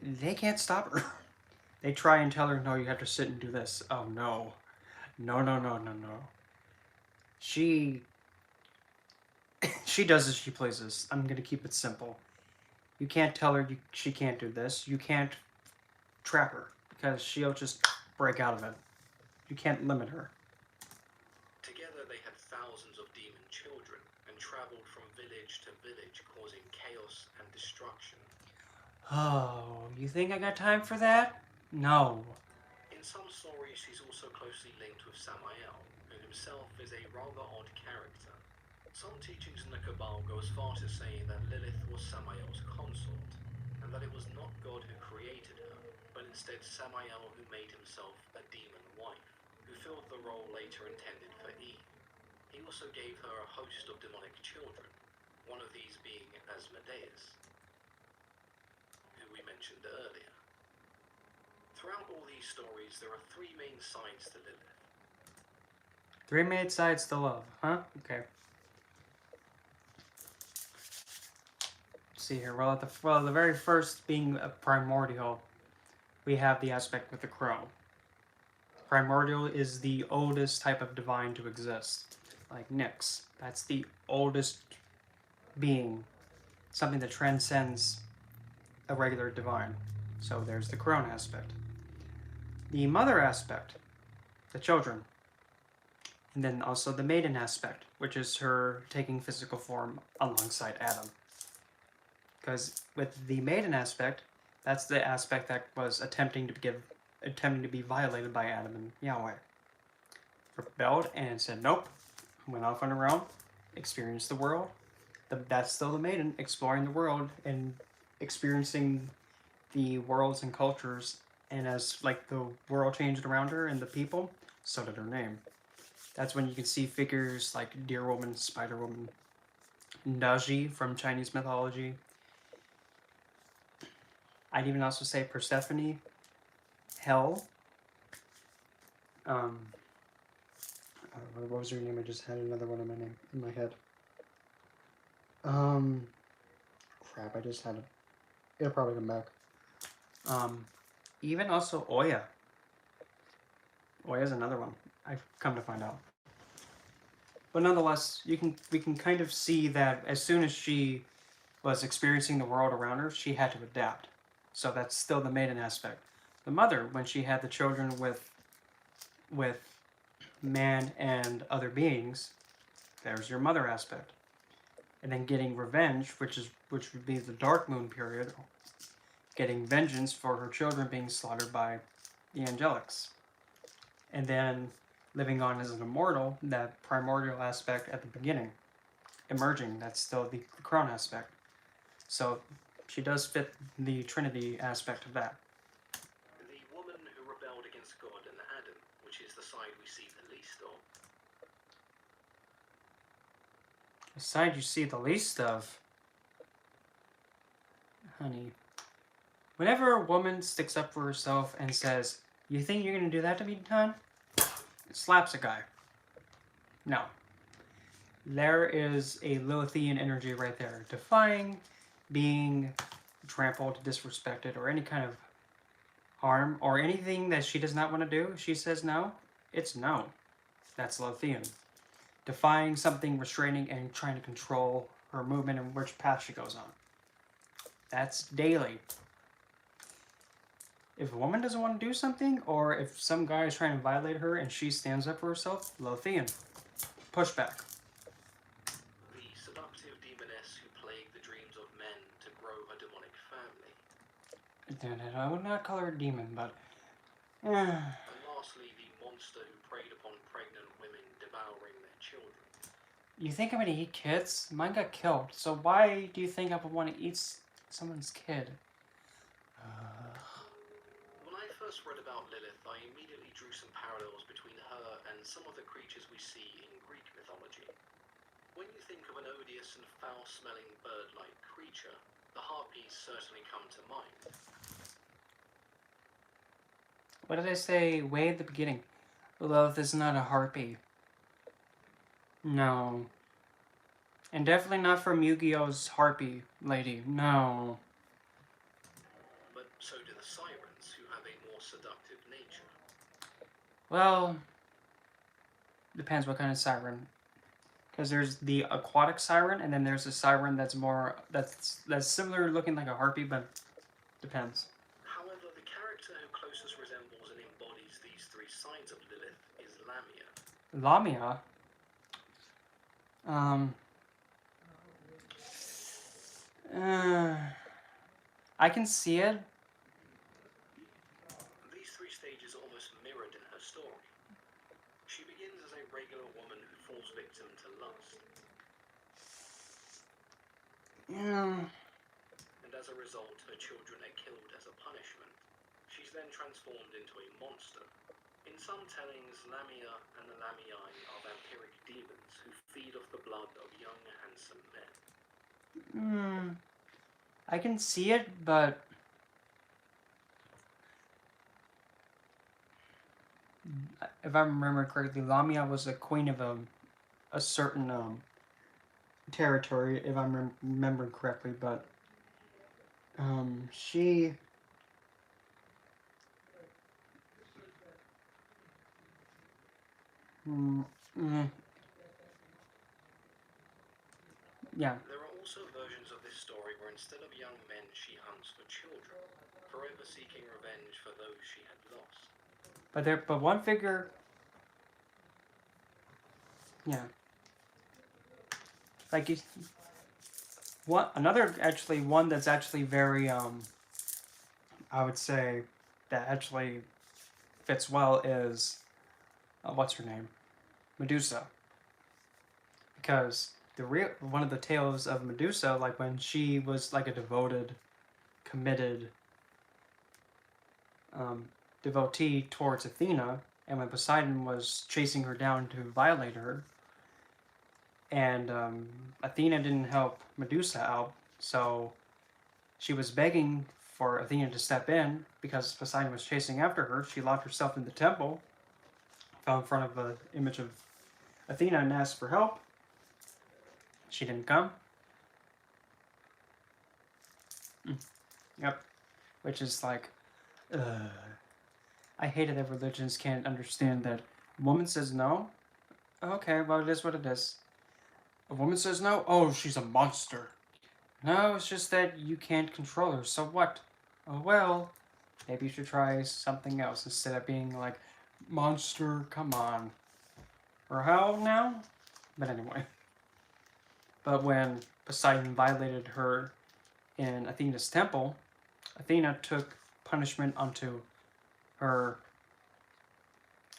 they can't stop her. They try and tell her, no, you have to sit and do this. Oh, no. No, no, no, no, no. She does as she pleases. I'm going to keep it simple. You can't tell her she can't do this. You can't trap her because she'll just break out of it. You can't limit her. Together they had thousands of demon children and traveled from village to village, causing chaos and destruction. Oh, you think I got time for that? No. In some stories, she's also closely linked with Samael, who himself is a rather odd character. Some teachings in the Cabal go as far to say that Lilith was Samael's consort, and that it was not God who created her, but instead Samael who made himself a demon wife, who filled the role later intended for Eve. He also gave her a host of demonic children, one of these being Asmodeus, who we mentioned earlier. Throughout all these stories, there are three main sides to Lilith. Three main sides to love, huh? Okay. Let's see here. Well, the very first being a primordial, we have the aspect with the crow. Primordial is the oldest type of divine to exist, like Nyx. That's the oldest being, something that transcends a regular divine. So there's the crone aspect. The mother aspect, the children. And then also the maiden aspect, which is her taking physical form alongside Adam. Because with the maiden aspect, that's the aspect that was attempting to be violated by Adam and Yahweh. Rebelled and said nope, went off on her own, experienced the world. That's still the maiden, exploring the world and experiencing the worlds and cultures. And as like the world changed around her and the people, so did her name. That's when you can see figures like Deer Woman, Spider Woman, Naji from Chinese mythology. I'd even also say Persephone, Hel. What was her name? I just had another one in my head. Crap! I just had it. It'll probably come back. Even also Oya. Oya's another one. I've come to find out. But nonetheless, we can kind of see that as soon as she was experiencing the world around her, she had to adapt. So that's still the maiden aspect. The mother, when she had the children with man and other beings, there's your mother aspect. And then getting revenge, which would be the dark moon period, getting vengeance for her children being slaughtered by the angelics. And then living on as an immortal, that primordial aspect at the beginning. emerging. That's still the crown aspect. So she does fit the Trinity aspect of that. The woman who rebelled against God and Adam, which is the side we see the least of. The side you see the least of. Honey. Whenever a woman sticks up for herself and says, "You think you're going to do that to me, Ton?" It slaps a guy. No. There is a Lilithian energy right there. Defying, being trampled, disrespected, or any kind of harm, or anything that she does not want to do. She says no. It's no. That's Lilithian. Defying something, restraining, and trying to control her movement and which path she goes on. That's daily. If a woman doesn't want to do something, or if some guy is trying to violate her and she stands up for herself, Lothian. Pushback. The seductive demoness who plagued the dreams of men to grow a demonic family. I would not call her a demon, but... And lastly, the monster who preyed upon pregnant women, devouring their children. You think I'm going to eat kids? Mine got killed, so why do you think I would want to eat someone's kid? When I first read about Lilith, I immediately drew some parallels between her and some of the creatures we see in Greek mythology. When you think of an odious and foul-smelling bird-like creature, the harpies certainly come to mind. What did I say way at the beginning? Lilith is not a harpy. No. And definitely not from Yu-Gi-Oh's harpy lady. No. But so do the sirens, who have a more seductive nature. Well, depends what kind of siren. Because there's the aquatic siren, and then there's a siren that's more that's similar looking like a harpy, but depends. However, the character who closest resembles and embodies these three sides of Lilith is Lamia. Lamia. I can see it. These three stages are almost mirrored in her story. She begins as a regular woman who falls victim to lust. Yeah. And as a result, her children are killed as a punishment. She's then transformed into a monster. In some tellings, Lamia and the Lamii are vampiric demons who feed off the blood of young, handsome men. I can see it, but if I remember correctly, Lamia was a queen of a certain territory, if I'm remembering correctly, but she... Yeah. There are also versions of this story where instead of young men, she hunts for children, forever seeking revenge for those she had lost. But one figure... Yeah. Like, one that's actually very, I would say, that actually fits well is, what's her name? Medusa. Because one of the tales of Medusa, like when she was like a devoted, committed devotee towards Athena, and when Poseidon was chasing her down to violate her, and Athena didn't help Medusa out, so she was begging for Athena to step in because Poseidon was chasing after her. She locked herself in the temple, fell in front of an image of Athena and asked for help. She didn't come. Yep. Which is like, I hate it that religions can't understand that a woman says no. Okay, well, it is what it is. A woman says no. Oh, she's a monster. No, it's just that you can't control her. So what? Oh, well, maybe you should try something else instead of being like, monster, come on. Or how now? But anyway. But when Poseidon violated her in Athena's temple, Athena took punishment onto her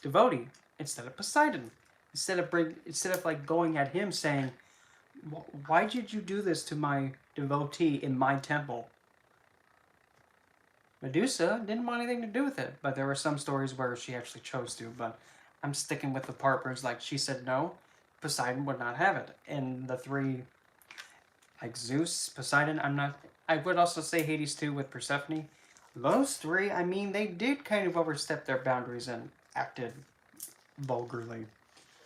devotee instead of Poseidon. Instead of like going at him saying, Why did you do this to my devotee in my temple? Medusa didn't want anything to do with it, but there were some stories where she actually chose to, but I'm sticking with the part where it's like she said no, Poseidon would not have it. And the three, like Zeus, Poseidon, I would also say Hades too with Persephone. Those three, I mean, they did kind of overstep their boundaries and acted vulgarly.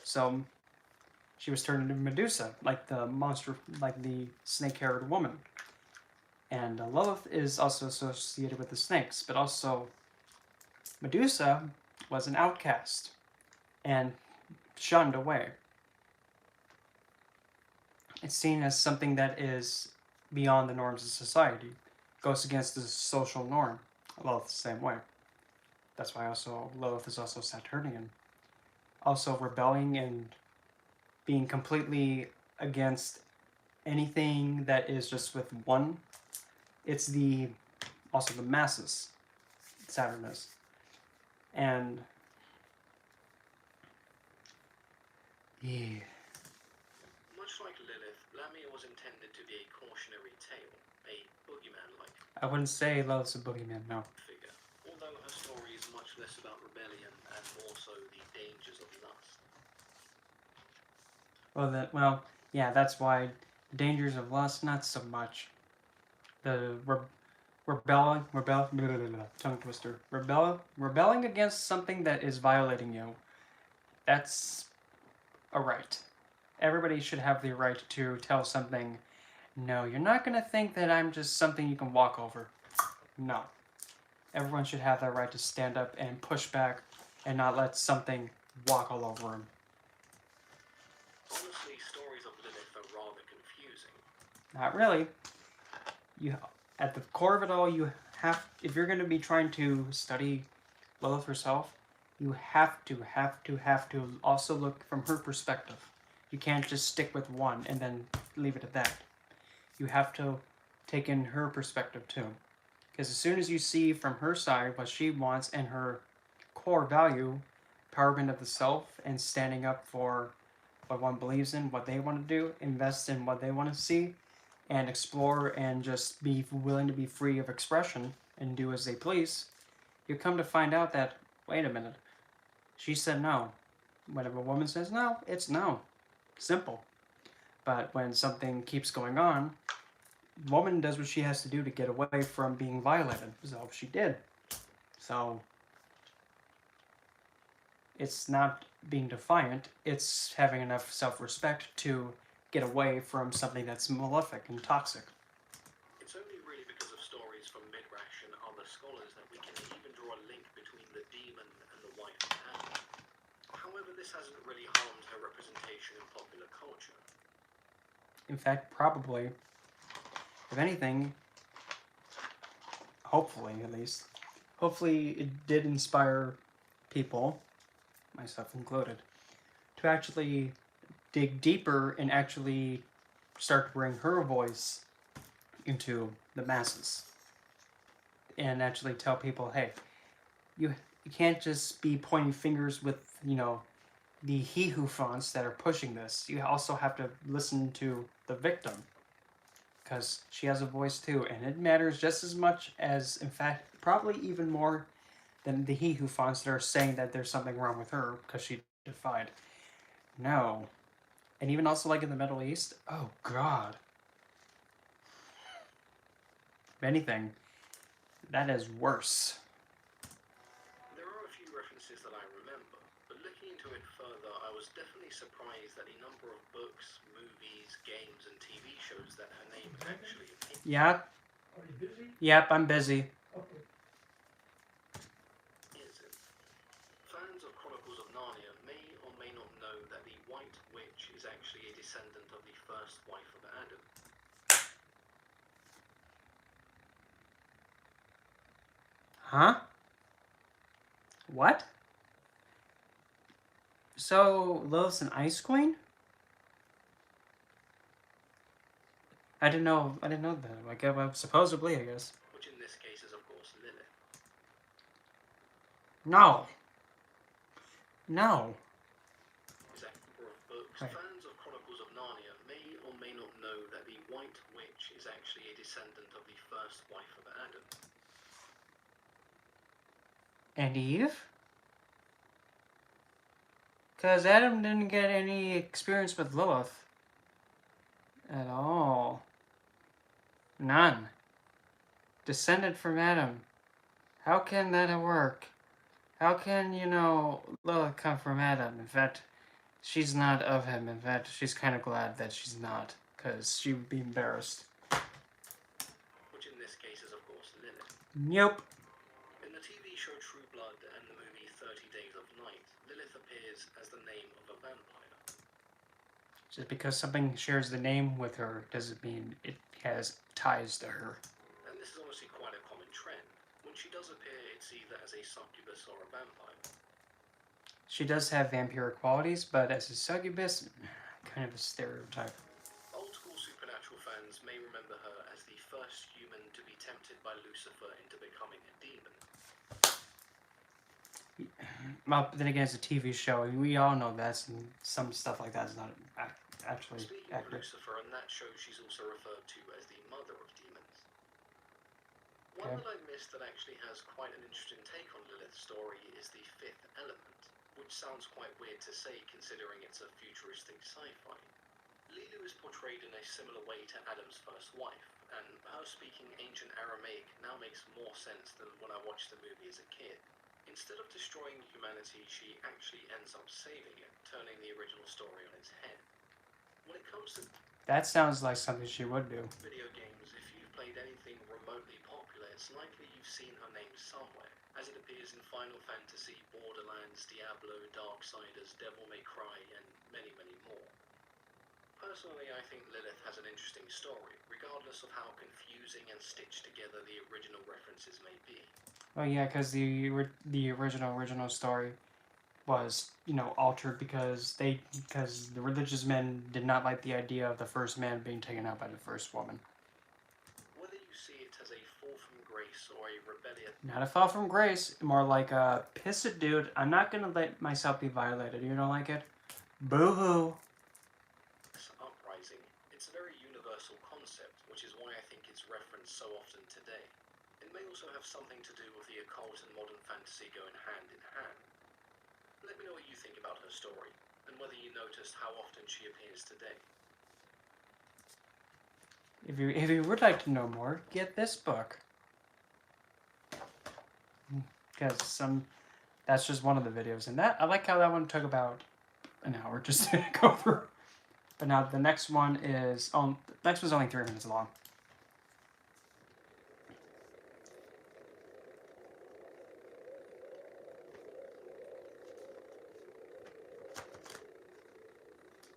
So she was turned into Medusa, like the monster, like the snake-haired woman. And Lilith is also associated with the snakes, but also Medusa was an outcast and shunned away. It's seen as something that is beyond the norms of society, goes against the social norm. Lilith the same way. That's why also Lilith is also Saturnian. Also rebelling and being completely against anything that is just with one. It's the also the masses. Saturn is. And yeah. Much like Lilith, Lamia was intended to be a cautionary tale, a boogeyman-like I wouldn't say Lilith's a boogeyman, no. figure, although her story is much less about rebellion and more so the dangers of lust. Yeah, that's why the dangers of lust, not so much. The tongue twister. Rebelling against something that is violating you. That's a right. Everybody should have the right to tell something, no, you're not going to think that I'm just something you can walk over. No. Everyone should have that right to stand up and push back and not let something walk all over them. Honestly, stories of Lilith are rather confusing. Not really. At the core of it all, if you're going to be trying to study Lilith herself, you have to also look from her perspective. You can't just stick with one and then leave it at that. You have to take in her perspective too. Because as soon as you see from her side what she wants and her core value, empowerment of the self and standing up for what one believes in, what they want to do, invest in what they want to see, and explore and just be willing to be free of expression and do as they please, you come to find out that, wait a minute, she said no. Whenever a woman says no, it's no. Simple. But when something keeps going on, woman does what she has to do to get away from being violated. So she did. So it's not being defiant, it's having enough self-respect to get away from something that's malefic and toxic. It's only really because of stories from Midrash and other scholars that we can even draw a link between the demon and the wife of Adam. However, this hasn't really harmed her representation in popular culture. In fact, probably, if anything, hopefully at least, hopefully it did inspire people, myself included, to actually dig deeper and actually start to bring her voice into the masses and actually tell people, hey, you can't just be pointing fingers with, the he who fonts that are pushing this. You also have to listen to the victim because she has a voice too, and it matters just as much as, in fact, probably even more than the he who fonts that are saying that there's something wrong with her because she defied. No. And even also like in the Middle East, oh god. If anything, that is worse. There are a few references that I remember, but looking into it further, I was definitely surprised at the number of books, movies, games, and TV shows that her name actually appears. Yeah. Are you busy? Yep, I'm busy. Okay. Fans of Chronicles of Narnia may or may not know that the White Witch is actually a descendant of the first wife of Adam. Huh? What? So, Lilith's an ice queen? I didn't know that. Like, supposedly, I guess. Which in this case is of course Lilith. No. No. Is a number of books. Right. Fans of Chronicles of Narnia may or may descendant of the first wife of Adam. And Eve? Because Adam didn't get any experience with Lilith. At all. None. Descended from Adam. How can that work? How can, Lilith come from Adam? In fact, she's not of him. In fact, she's kind of glad that she's not, because she would be embarrassed. Which in this case is, of course, Lilith. Nope. In the TV show True Blood and the movie 30 Days of Night, Lilith appears as the name of a vampire. Just because something shares the name with her doesn't mean it has ties to her. And this is obviously quite a common trend. When she does appear, it's either as a succubus or a vampire. She does have vampiric qualities, but as a succubus, kind of a stereotype. Old school supernatural fans may remember her as the first human to be tempted by Lucifer into becoming a demon. Well, then again, it's a TV show, and we all know that some stuff like that is not actually Speaking accurate. of Lucifer, in that show she's also referred to as the mother of demons. One Okay. that I missed that actually has quite an interesting take on Lilith's story is the fifth element, which sounds quite weird to say considering it's a futuristic sci-fi. Lilu is portrayed in a similar way to Adam's first wife, and her speaking ancient Aramaic now makes more sense than when I watched the movie as a kid. Instead of destroying humanity, she actually ends up saving it, turning the original story on its head. When it comes to That sounds like something she would do. video games, if you've played anything remotely popular, it's likely you've seen her name somewhere, as it appears in Final Fantasy, Borderlands, Diablo, Darksiders, Devil May Cry, and many, many more. Personally, I think Lilith has an interesting story, regardless of how confusing and stitched together the original references may be. Well, yeah, because the original story was altered because the religious men did not like the idea of the first man being taken out by the first woman. Whether you see it as a fall from grace or a rebellion, Not a fall from grace, more like a piss it, dude. I'm not gonna let myself be violated. You don't like it? Boo-hoo. uprising, it's a very universal concept, which is why I think it's referenced so often today. It may also have something to do with the occult and modern fantasy going hand in hand. Let me know what you think about her story, and whether you noticed how often she appears today. If you would like to know more, get this book. Because that's just one of the videos, and I like how that one took about an hour just to go through. But now the next one is the next one's only 3 minutes long.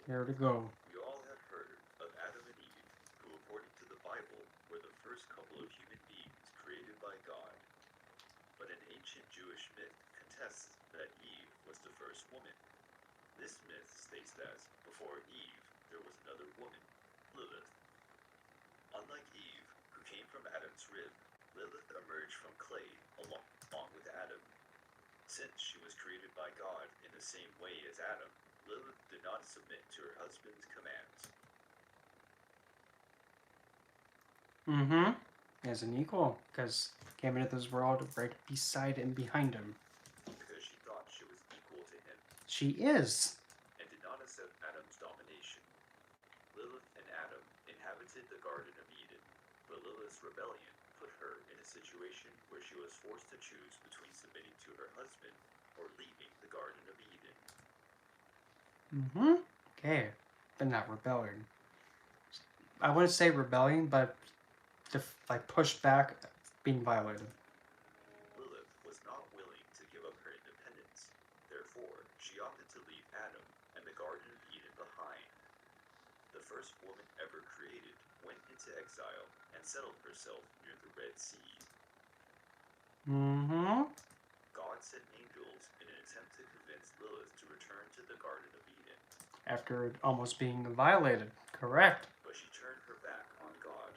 Here we go. You all have heard of Adam and Eve, who according to the Bible were the first couple of human beings created by God. But an ancient Jewish myth contests that Eve was the first woman. This myth states that before Eve, there was another woman, Lilith. Unlike Eve, who came from Adam's rib, Lilith emerged from clay along with Adam. Since she was created by God in the same way as Adam, Lilith did not submit to her husband's commands. As an equal, because came into this world right beside and behind him. Because she thought she was equal to him She is. and did not accept Adam's domination. Lilith and Adam inhabited the Garden of Eden, but Lilith's rebellion put her in a situation where she was forced to choose between submitting to her husband or leaving the Garden of Eden. Okay, but not rebellion. I wouldn't say rebellion, but push back being violated. Lilith was not willing to give up her independence. Therefore, she opted to leave Adam and the Garden of Eden behind. The first woman ever created went into exile and settled herself near the Red Sea. God sent angels in an attempt to convince Lilith to return to the Garden of Eden. After it almost being violated. Correct. But she turned her back on God.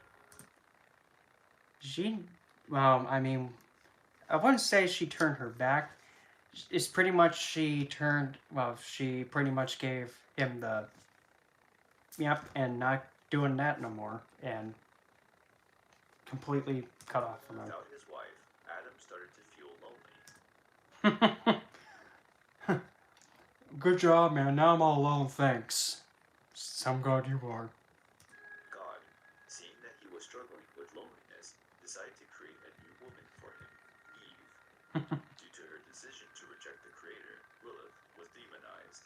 I wouldn't say she turned her back. It's pretty much she pretty much gave him the yep and not doing that no more. And completely cut off from Without his wife, Adam started to feel lonely. her. Good job, man. Now I'm all alone, thanks. Some god you are. God, seeing that he was struggling with loneliness, decided to create a new woman for him, Eve. Due to her decision to reject the Creator, Lilith was demonized.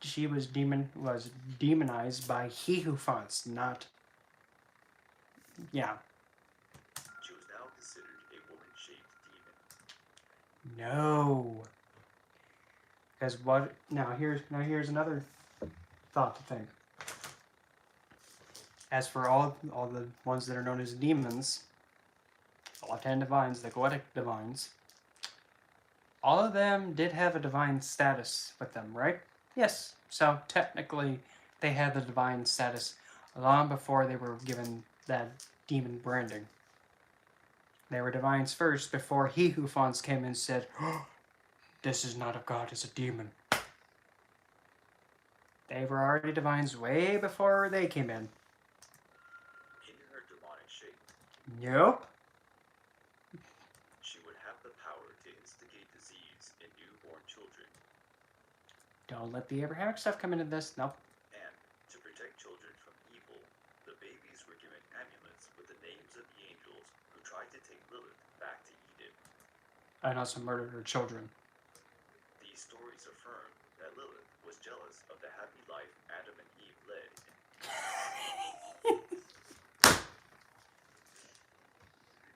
She was demonized by he who fonts, not. Yeah. She was now considered a woman-shaped demon. No. Because what? Here's another thought to think. As for all the ones that are known as demons, the left-hand divines, the goetic divines, all of them did have a divine status with them, right? Yes. So technically, they had the divine status long before they were given that demon branding. They were divines first before he who fonts came and said, oh, "This is not a god, it's a demon." They were already divines way before they came in. In her demonic shape, Nope. she would have the power to instigate disease in newborn children. Don't let the Abrahamic stuff come into this. Nope. And to protect children from evil, the babies were given amulets with the names of the angels who tried to take Lilith back to Eden. And also murdered her children. These stories affirm that Lilith was jealous of the happy life Adam and Eve led.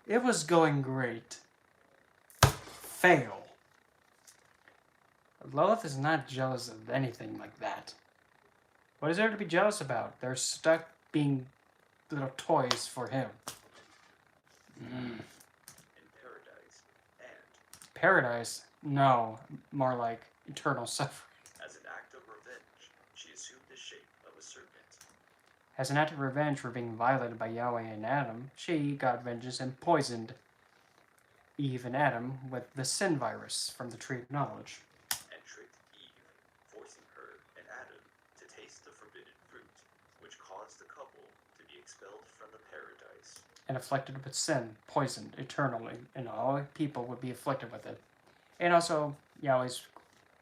It was going great. Fail. Lilith is not jealous of anything like that. What is there to be jealous about? They're stuck being little toys for him. In paradise, and Paradise? No. More like eternal suffering. as an act of revenge, she assumed the shape of a serpent. As an act of revenge for being violated by Yahweh and Adam, she got vengeance and poisoned Eve and Adam with the sin virus from the Tree of Knowledge. And tricked Eve, forcing her and Adam to taste the forbidden fruit, which caused the couple to be expelled from the paradise. And afflicted with sin, poisoned eternally, and all people would be afflicted with it. And also, Yahweh's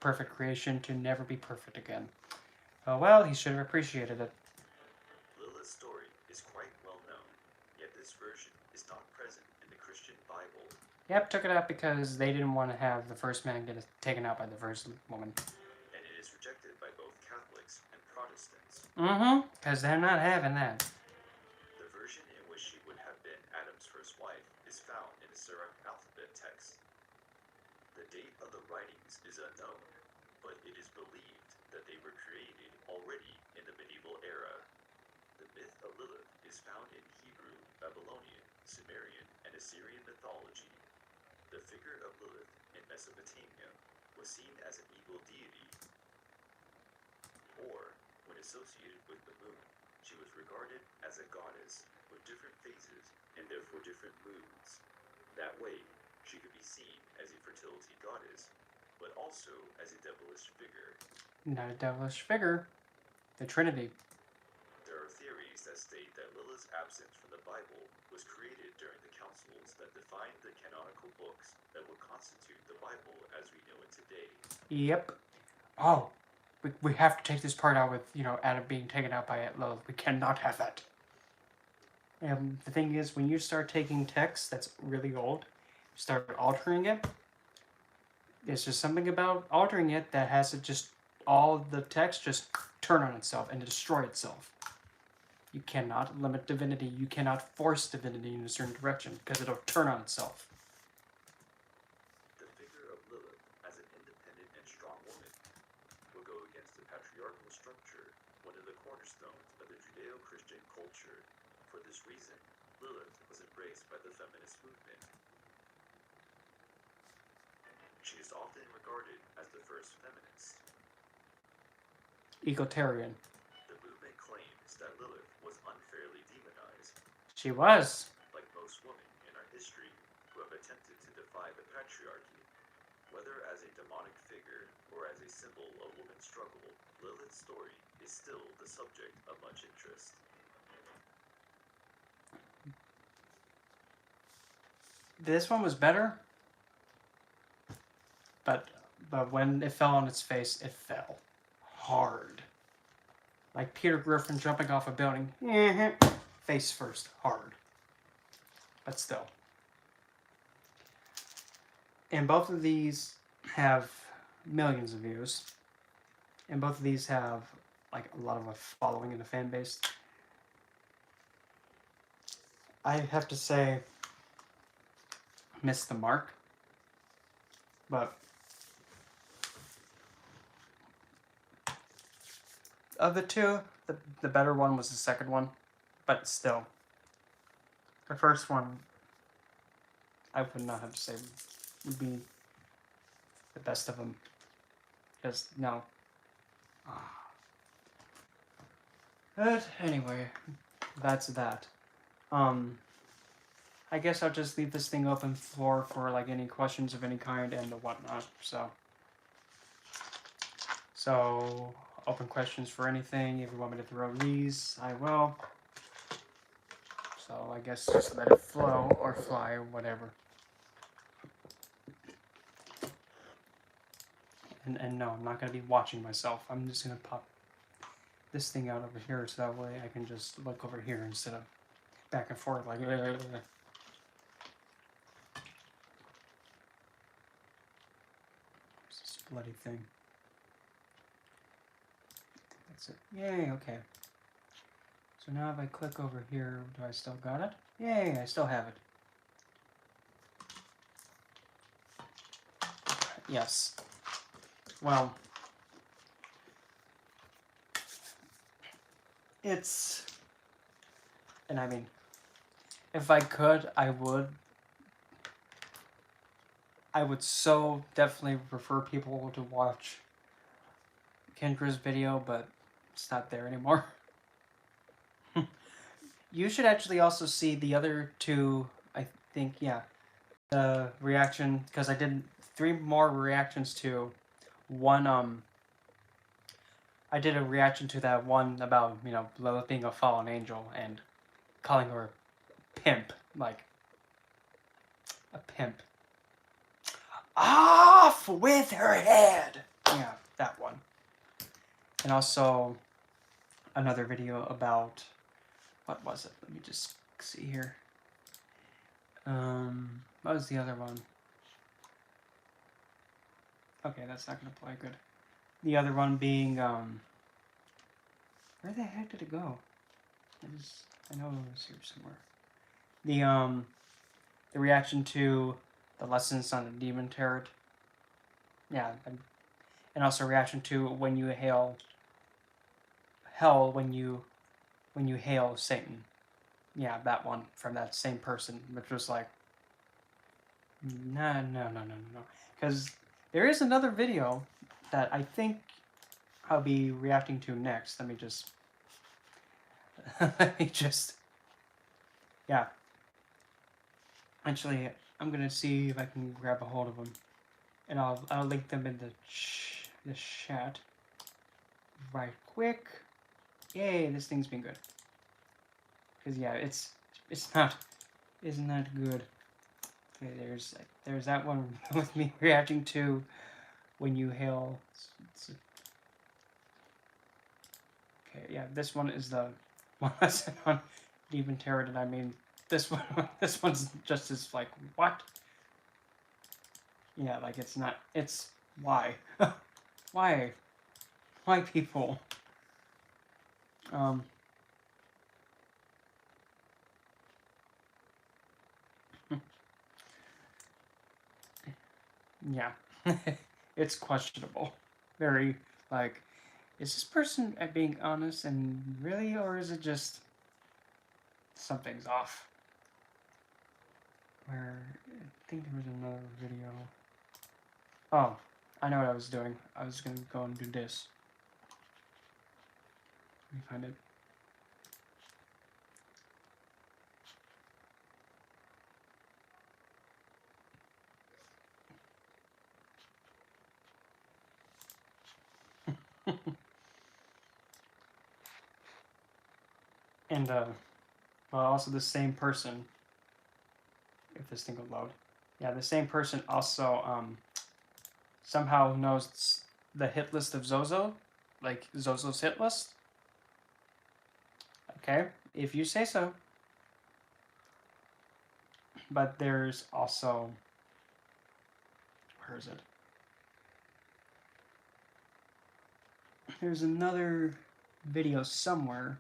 perfect creation to never be perfect again. Oh well, he should have appreciated it. Lilith's story is quite well known, yet this version is not present in the Christian Bible. Yep, took it out because they didn't want to have the first man get taken out by the first woman. And it is rejected by both Catholics and Protestants. Because they're not having that. The version in which she would have been Adam's first wife is found in the Syriac alphabet text. The date of the writings is unknown, but it is believed that they were created already in the medieval era. The myth of Lilith is found in Hebrew, Babylonian, Sumerian, and Assyrian mythology. The figure of Lilith in Mesopotamia was seen as an evil deity, or, when associated with the moon, she was regarded as a goddess with different phases and therefore different moods. That way, she could be seen as a fertility goddess, but also as a devilish figure. Not a devilish figure. The Trinity. There are theories that state that Lilith's absence from the Bible was created during the councils that defined the canonical books that would constitute the Bible as we know it today. Yep. Oh, we have to take this part out with, Adam being taken out by Lilith. We cannot have that. And the thing is, when you start taking text that's really old, start altering it, it's just something about altering it that has it just, all the text just turn on itself and destroy itself. You cannot limit divinity. You cannot force divinity in a certain direction because it'll turn on itself. The figure of Lilith as an independent and strong woman will go against the patriarchal structure, one of the cornerstones of the Judeo-Christian culture. For this reason, Lilith was embraced by the feminist movement. She is often regarded as the first feminist. Egalitarian. The movement claims that Lilith was unfairly demonized. She was. Like most women in our history who have attempted to defy the patriarchy, whether as a demonic figure or as a symbol of women's struggle, Lilith's story is still the subject of much interest. this one was better, but when it fell on its face, it fell hard. Like Peter Griffin jumping off a building. Face first, hard. But still. And both of these have millions of views. And both of these have like a lot of a following in the fan base. I have to say, missed the mark. But of the two, the better one was the second one. But still, the first one, I would not have to say would be the best of them. Because, no. But anyway, that's that. I guess I'll just leave this thing open for like any questions of any kind and whatnot. So open questions for anything. If you want me to throw these, I will. So I guess just let it flow or fly or whatever. And no, I'm not gonna be watching myself. I'm just gonna pop this thing out over here so that way I can just look over here instead of back and forth like this bloody thing. That's it. Yay, okay. So now if I click over here, do I still got it? Yay, I still have it. Yes. Well, it's, and I mean, if I could, I would so definitely prefer people to watch Kendra's video, but it's not there anymore. You should actually also see the other two, I think, yeah, the reaction, because I did 3 more reactions to one, I did a reaction to that one about, you know, Lilith being a fallen angel and calling her a pimp, like, a pimp. Off with her head! Yeah, that one. And also another video about, what was it? Let me just see here. What was the other one? Okay, that's not gonna play good. The other one being, where the heck did it go? I know it was here somewhere. The reaction to the lessons on the demon tarot. Yeah, and also reaction to when you hail hell when you hail Satan. Yeah, that one from that same person, which was like, no. Because there is another video that I think I'll be reacting to next. Let me just, yeah. Actually, I'm gonna see if I can grab a hold of them, and I'll link them in the chat right quick. Yay, this thing's been good. Cause yeah, it's not, isn't that good? Okay, there's that one with me reacting to when you hail. Okay, yeah, this one is the one lesson on demon tarot, and I mean this one's just as like, what? Yeah, like it's not. It's why, why people. Yeah, it's questionable. Very, like, is this person being honest and really, or is it just something's off? Where, I think there was another video. Oh, I know what I was doing. I was gonna go and do this. Let me find it. And well, also the same person. If if this thing will load. Yeah, the same person also somehow knows the hit list of Zozo, like Zozo's hit list. Okay, if you say so. But there's also, where is it? There's another video somewhere.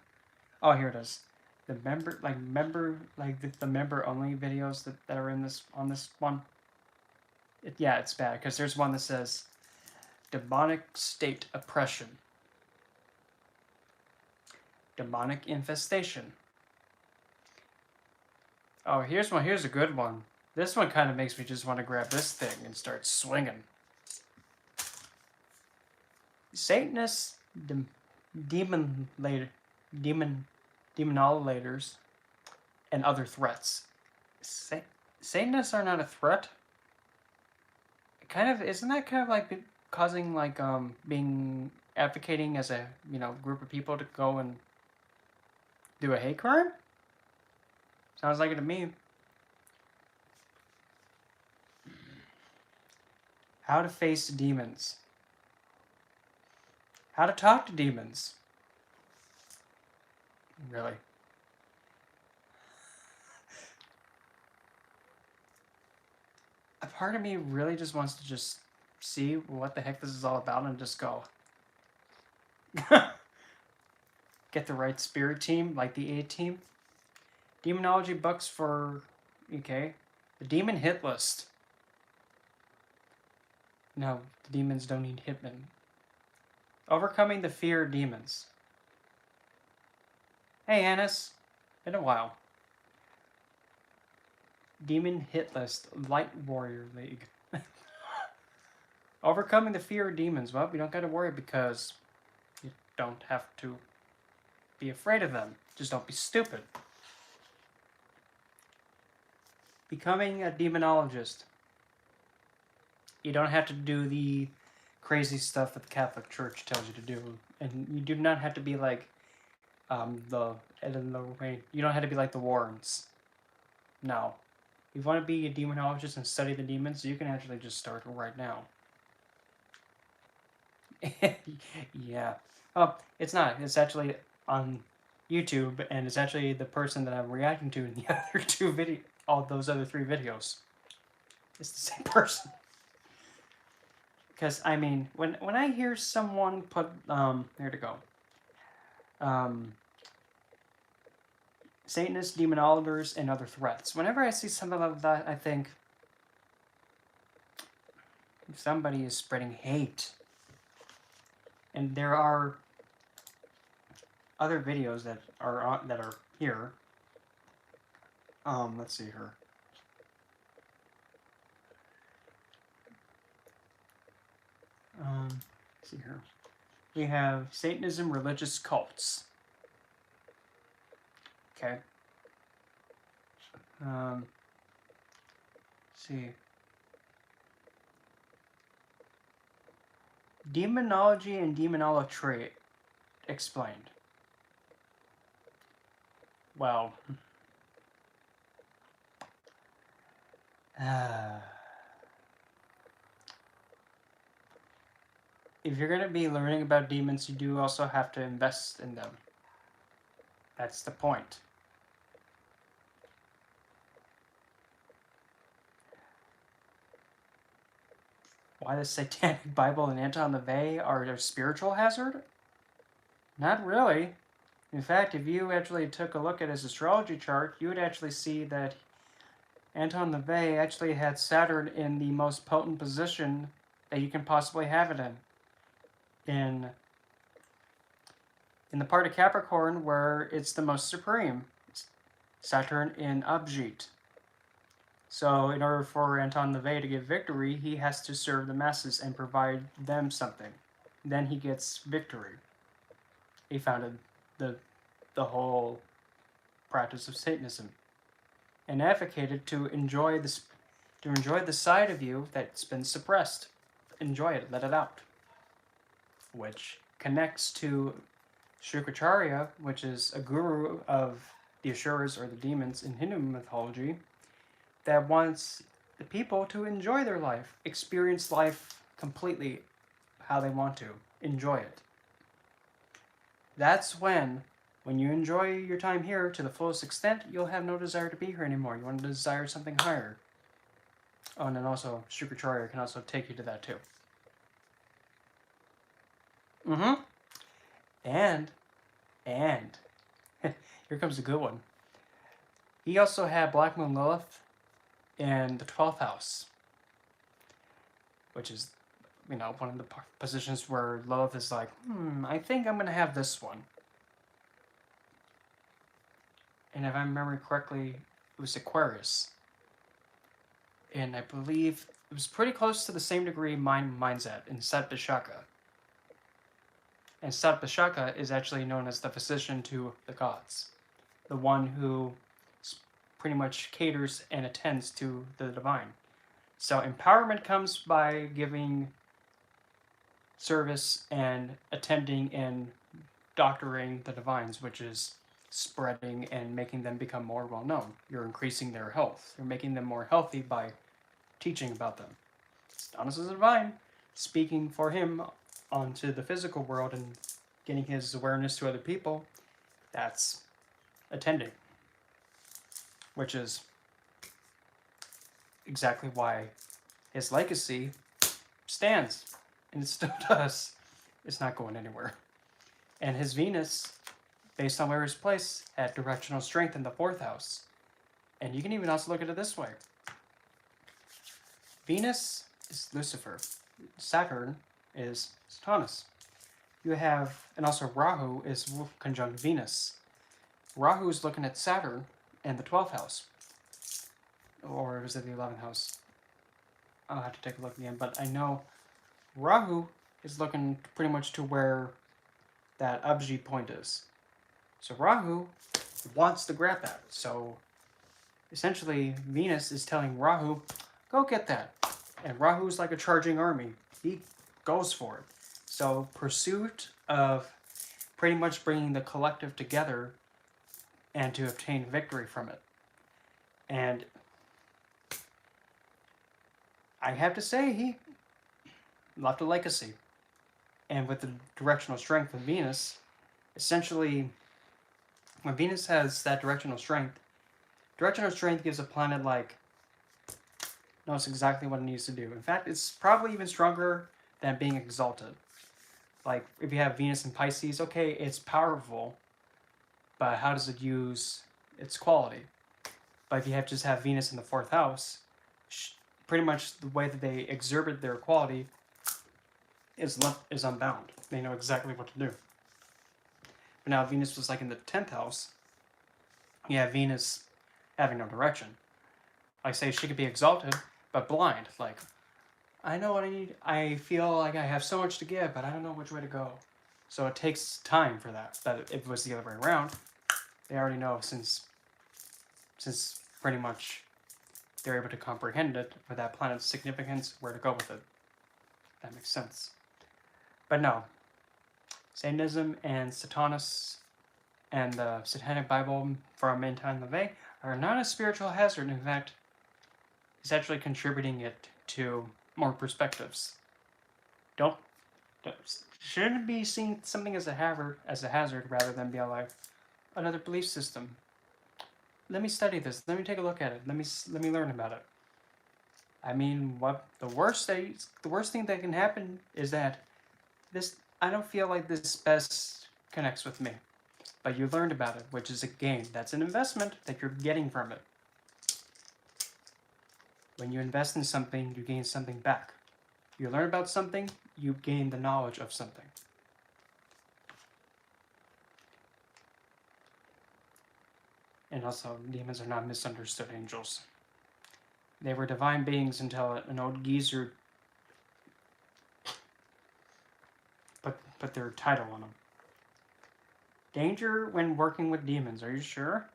Oh, here it is. The member member only videos that are in this on this one. Yeah, it's bad because there's one that says demonic state oppression, demonic infestation. Oh, here's one. Here's a good one. This one kind of makes me just want to grab this thing and start swinging. Satanists, demonolators, and other threats. Satanists are not a threat. Kind of, isn't that kind of like causing like being advocating as a group of people to go and do a hate crime? Sounds like it to me. How to face demons. How to talk to demons. Really? A part of me really just wants to just see what the heck this is all about and just go. Get the right spirit team, like the A team. Demonology books for, okay. The demon hit list. No, the demons don't need hitmen. Overcoming the fear of demons. Hey, Annis. Been a while. Demon hit list. Light Warrior League. Overcoming the fear of demons. Well, we don't gotta worry because you don't have to be afraid of them. Just don't be stupid. Becoming a demonologist. You don't have to do the crazy stuff that the Catholic Church tells you to do. And you do not have to be like you don't have to be like the Warrens. No. If you want to be a demonologist and study the demons, you can actually just start right now. Yeah. Oh, it's not. It's actually on YouTube, and it's actually the person that I'm reacting to in the other two videos, all those other three videos. It's the same person. Because, I mean, when I hear someone put, here to go, Satanists, demonolators, and other threats. Whenever I see something like that, I think somebody is spreading hate. And there are other videos that are here. Let's see here. Let's see here. We have Satanism, religious cults. Okay. Let's see. Demonology and demonolatry explained. Well, if you're going to be learning about demons, you do also have to invest in them. That's the point. Why the Satanic Bible and Anton LaVey are a spiritual hazard? Not really. In fact, if you actually took a look at his astrology chart, you would actually see that Anton LaVey actually had Saturn in the most potent position that you can possibly have it in the part of Capricorn where it's the most supreme. Saturn in Abjit. So in order for Anton LaVey to get victory, he has to serve the masses and provide them something. Then he gets victory. He founded the whole practice of Satanism and advocated to enjoy the side of you that's been suppressed. Enjoy it, let it out. Which connects to Shukracharya, which is a guru of the Asuras or the demons in Hindu mythology, that wants the people to enjoy their life, experience life completely how they want to, enjoy it. That's when you enjoy your time here to the fullest extent, you'll have no desire to be here anymore. You want to desire something higher. Oh, and then also, Supercharger can also take you to that too. Mm-hmm. And here comes a good one. He also had Black Moon Lilith in the 12th house, which is, one of the positions where Lilith is like, I think I'm going to have this one. And if I remember correctly, it was Aquarius. And I believe it was pretty close to the same degree mine's at in Satbashaka. And Satbashaka is actually known as the physician to the gods. The one who pretty much caters and attends to the divine. So empowerment comes by giving service and attending and doctoring the divines, which is spreading and making them become more well known. You're increasing their health. You're making them more healthy by teaching about them. Stannis is a divine, speaking for him onto the physical world and getting his awareness to other people. That's attending, which is exactly why his legacy stands, and it still does. It's not going anywhere. And his Venus, based on where he's placed, had directional strength in the 4th house. And you can even also look at it this way. Venus is Lucifer. Saturn is Saturnus. You have, and also Rahu is conjunct Venus. Rahu is looking at Saturn in the 12th house. Or was it the 11th house? I'll have to take a look again. But I know Rahu is looking pretty much to where that Abji point is. So Rahu wants to grab that. So essentially Venus is telling Rahu, go get that. And Rahu's like a charging army. He goes for it. So pursuit of pretty much bringing the collective together and to obtain victory from it. And I have to say, he left a legacy. And with the directional strength of Venus, essentially, when Venus has that directional strength gives a planet knows exactly what it needs to do. In fact, it's probably even stronger than being exalted. Like, if you have Venus in Pisces, okay, it's powerful, but how does it use its quality? But if you just have Venus in the 4th house, pretty much the way that they exhibit their quality is unbound. They know exactly what to do. But now Venus was in the 10th house. You have Venus having no direction. Like, say, she could be exalted, but blind. Like, I know what I need. I feel like I have so much to give, but I don't know which way to go. So it takes time for that. But if it was the other way around, they already know since pretty much they're able to comprehend it for that planet's significance, where to go with it. That makes sense. But no, Satanism and Saturnus and the Satanic Bible from Maintain LaVey are not a spiritual hazard. In fact, it's actually contributing it to more perspectives. Shouldn't be seeing something as a hazard rather than be like another belief system. Let me study this. Let me take a look at it. Let me learn about it. I mean, what the worst thing that can happen is that I don't feel like this best connects with me. But you learned about it, which is a gain. That's an investment that you're getting from it. When you invest in something, you gain something back. You learn about something, you gain the knowledge of something. And also, demons are not misunderstood angels. They were divine beings until an old geezer put their title on them. Danger when working with demons, are you sure?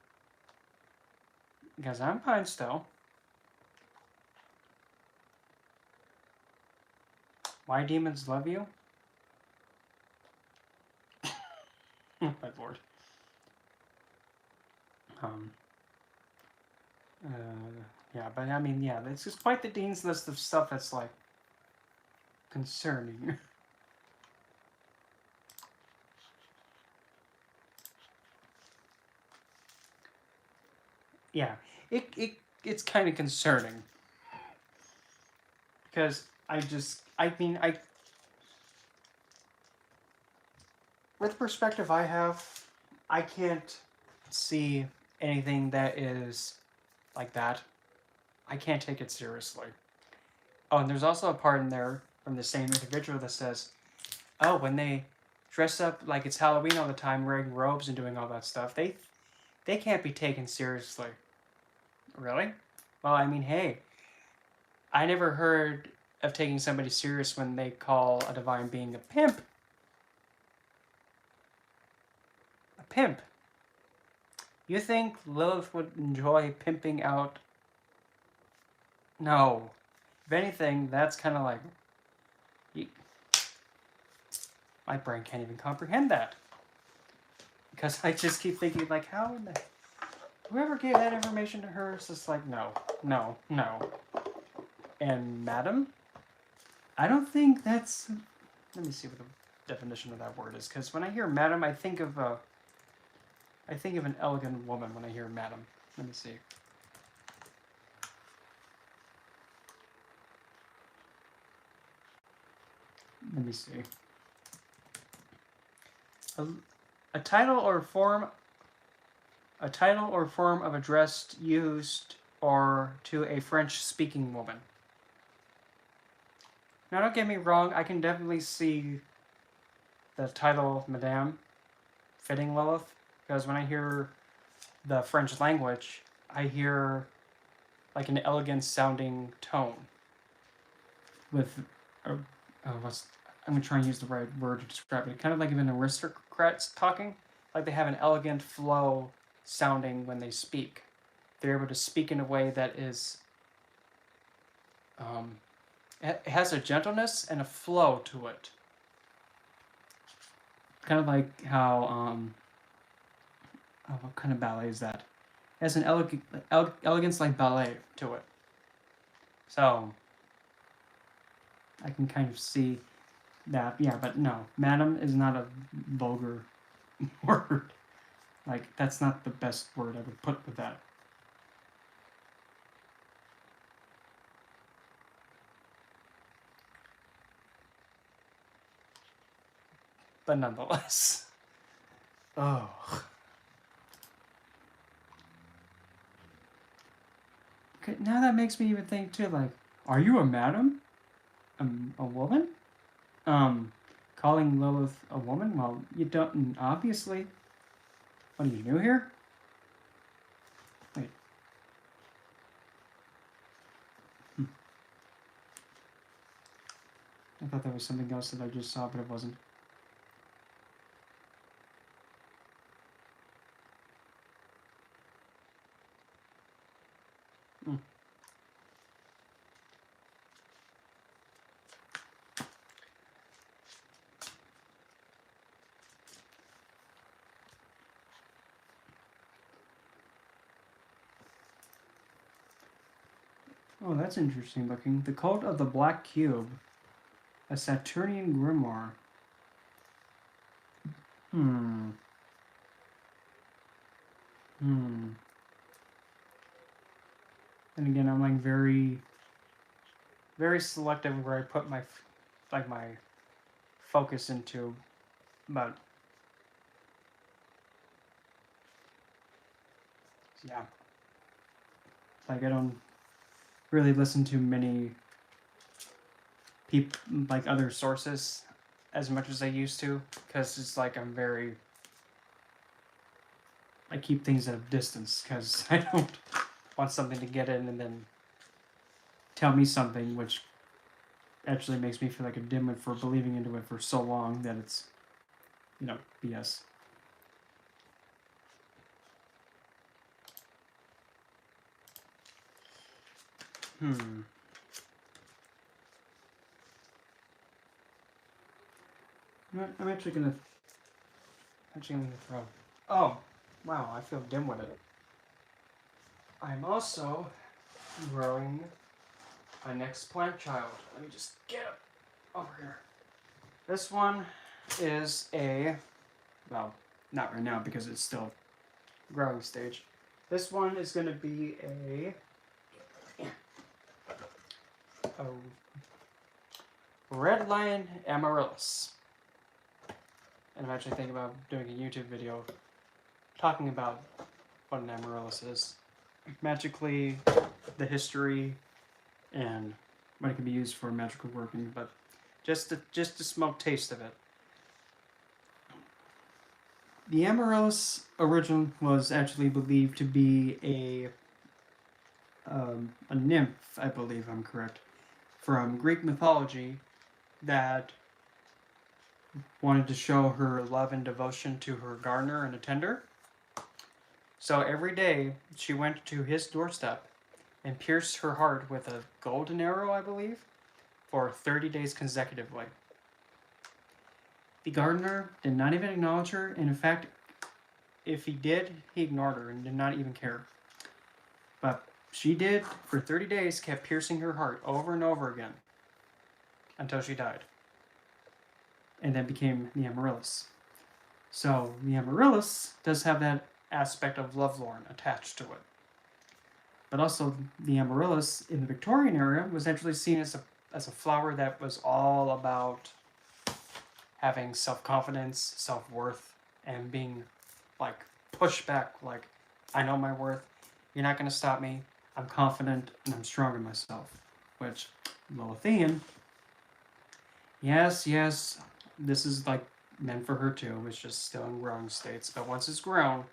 Because I'm fine still. Why demons love you? My lord. Yeah, but I mean, yeah, it's just quite the dean's list of stuff that's like concerning. Yeah, it's kind of concerning because I mean, with the perspective I have, I can't see anything that is like that. I can't take it seriously. Oh, and there's also a part in there from the same individual that says, "Oh, when they dress up like it's Halloween all the time, wearing robes and doing all that stuff, they can't be taken seriously." Really? Well, I mean, hey, I never heard of taking somebody serious when they call a divine being a pimp. A pimp. You think Lilith would enjoy pimping out? No. If anything, that's kind of like... my brain can't even comprehend that. Because I just keep thinking, like, how in the... whoever gave that information to her is just like, no, no, no. And madam? I don't think that's... let me see what the definition of that word is. Because when I hear madam, I think of an elegant woman when I hear madam. Let me see. Let me see. A title or form of address used or to a French-speaking woman. Now, don't get me wrong. I can definitely see the title Madame fitting Lilith, because when I hear the French language, I hear like an elegant sounding tone with I'm gonna try and use the right word to describe it. Kind of like an aristocrat talking, like they have an elegant flow sounding when they speak. They're able to speak in a way that is it has a gentleness and a flow to it. Kind of like how what kind of ballet is that? It has an elegance like ballet to it. So I can kind of see that. Yeah, but no, madam is not a vulgar word. Like, that's not the best word I would put with that. But nonetheless. Oh. Okay, now that makes me even think too, like, are you a madam? A woman? Calling Lilith a woman? Well, you don't, obviously. What, are you new here? Wait. I thought that was something else that I just saw, but it wasn't. Oh, that's interesting looking. The Cult of the Black Cube. A Saturnian grimoire. And again, I'm like very, very selective where I put my focus into. But yeah, like I don't really listen to many like other sources as much as I used to, because it's like I keep things at a distance because I don't want something to get in and then tell me something which actually makes me feel like a dimwit for believing into it for so long that it's, BS. I'm actually gonna throw. Oh, wow! I feel dim-witted. I'm also growing my next plant child. Let me just get it over here. This one is a, well, not right now because it's still growing stage. This one is going to be a red lion amaryllis. And I'm actually thinking about doing a YouTube video talking about what an amaryllis is. Magically, the history, and what it can be used for magical working, but just a small taste of it. The amaryllis origin was actually believed to be a nymph, I believe I'm correct, from Greek mythology that wanted to show her love and devotion to her gardener and attender. So every day she went to his doorstep and pierced her heart with a golden arrow, I believe, for 30 days consecutively. The gardener did not even acknowledge her, and in fact, if he did, he ignored her and did not even care. But she did, for 30 days, kept piercing her heart over and over again until she died. And then became the amaryllis. So the amaryllis does have that aspect of lovelorn attached to it. But also the amaryllis in the Victorian era was actually seen as a flower that was all about having self-confidence, self-worth, and being like pushed back, like, I know my worth, you're not going to stop me, I'm confident, and I'm strong in myself. Which, Lilithian, yes, this is like meant for her too, it's just still in growing states, but once it's grown,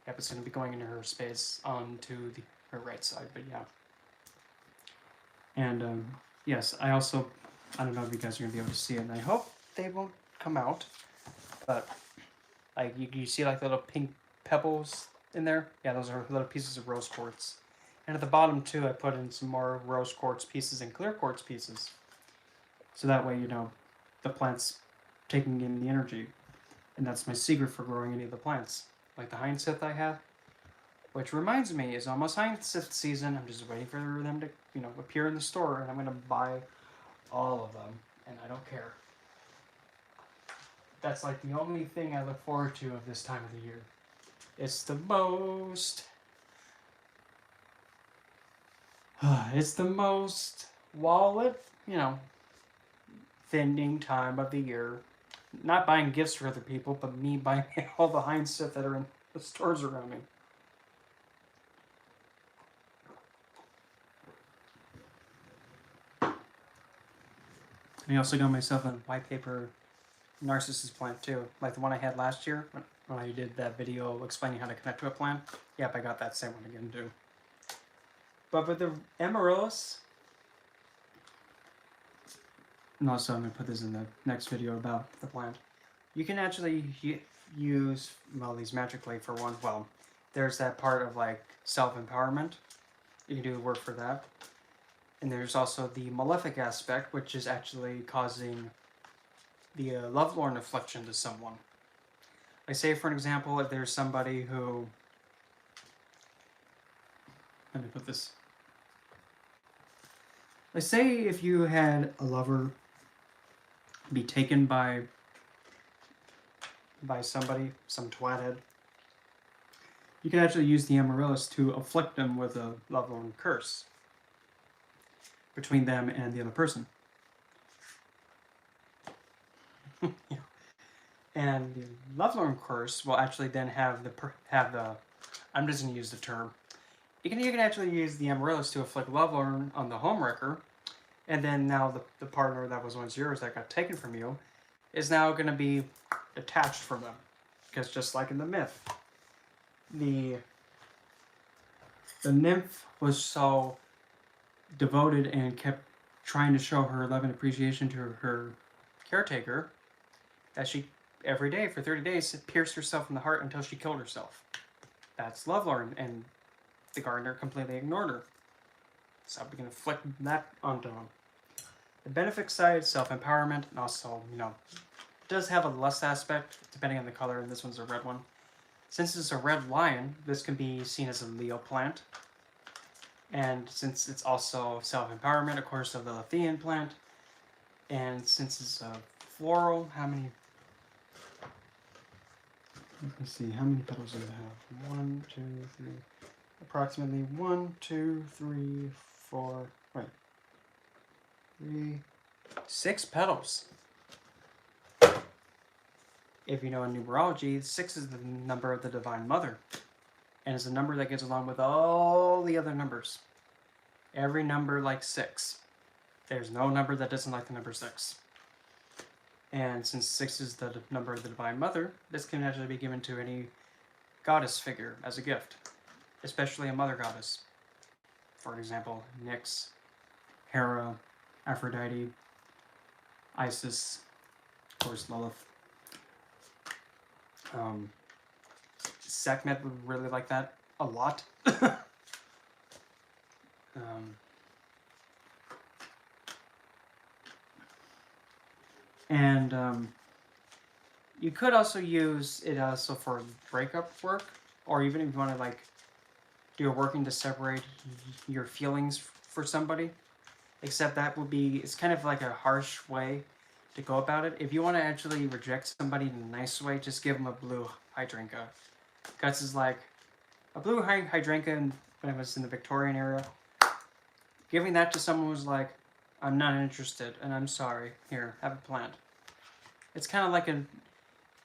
yep, it's going to be going into her space onto her right side, but yeah. And yes, I don't know if you guys are going to be able to see it, and I hope they won't come out, but like you see like little pink pebbles in there? Yeah, those are little pieces of rose quartz. And at the bottom too, I put in some more rose quartz pieces and clear quartz pieces. So that way, the plant's taking in the energy. And that's my secret for growing any of the plants. Like the hyacinth I have, which reminds me, is almost hyacinth season. I'm just waiting for them to, appear in the store, and I'm going to buy all of them, and I don't care. That's like the only thing I look forward to of this time of the year. It's the most wallet, thinning time of the year. Not buying gifts for other people, but me buying all the hyacinth that are in the stores around me. I also got myself a white paper narcissus plant too, like the one I had last year when I did that video explaining how to connect to a plant. Yep, I got that same one again too. But with the amaryllis, and also I'm going to put this in the next video about the plant, you can actually use, these magically for one. Well, there's that part of like self-empowerment. You can do work for that. And there's also the malefic aspect, which is actually causing the lovelorn affliction to someone. Like, say, for an example, if there's somebody who... Let me put this... Like, say if you had a lover be taken by somebody, some twathead, you can actually use the amaryllis to afflict them with a lovelorn curse between them and the other person. Yeah. And the lovelorn curse will actually then have the I'm just going to use the term. You can actually use the amaryllis to afflict lovelorn on the homewrecker, and then now the partner that was once yours that got taken from you is now going to be detached from them, because just like in the myth, the nymph was so devoted and kept trying to show her love and appreciation to her caretaker that she, every day for 30 days, pierced herself in the heart until she killed herself. That's lovelorn, and the gardener completely ignored her. So we can inflict that onto him. The benefit side, self-empowerment, and also, it does have a lust aspect, depending on the color, and this one's a red one. Since it's a red lion, this can be seen as a Leo plant. And since it's also self-empowerment, of course, of the Lethean plant, and since it's a floral, how many? Let me see, how many petals does it have? 1, 2, 3. Approximately 1, 2, 3, 4. Wait. 3, 6 petals. If you know in numerology, 6 is the number of the Divine Mother. And it's a number that gets along with all the other numbers. Every number likes 6. There's no number that doesn't like the number 6. And since 6 is the number of the Divine Mother, this can actually be given to any goddess figure as a gift, especially a mother goddess. For example, Nyx, Hera, Aphrodite, Isis, of course, Lilith. Sekhmet would really like that a lot. You could also use it also for breakup work, or even if you want to like do a working to separate your feelings for somebody. Except that would be, it's kind of like a harsh way to go about it. If you want to actually reject somebody in a nice way, just give them a blue hydranka. Guts is like, a blue hydranka when I was in the Victorian era, giving that to someone who's like, I'm not interested and I'm sorry, here, have a plant. It's kind of like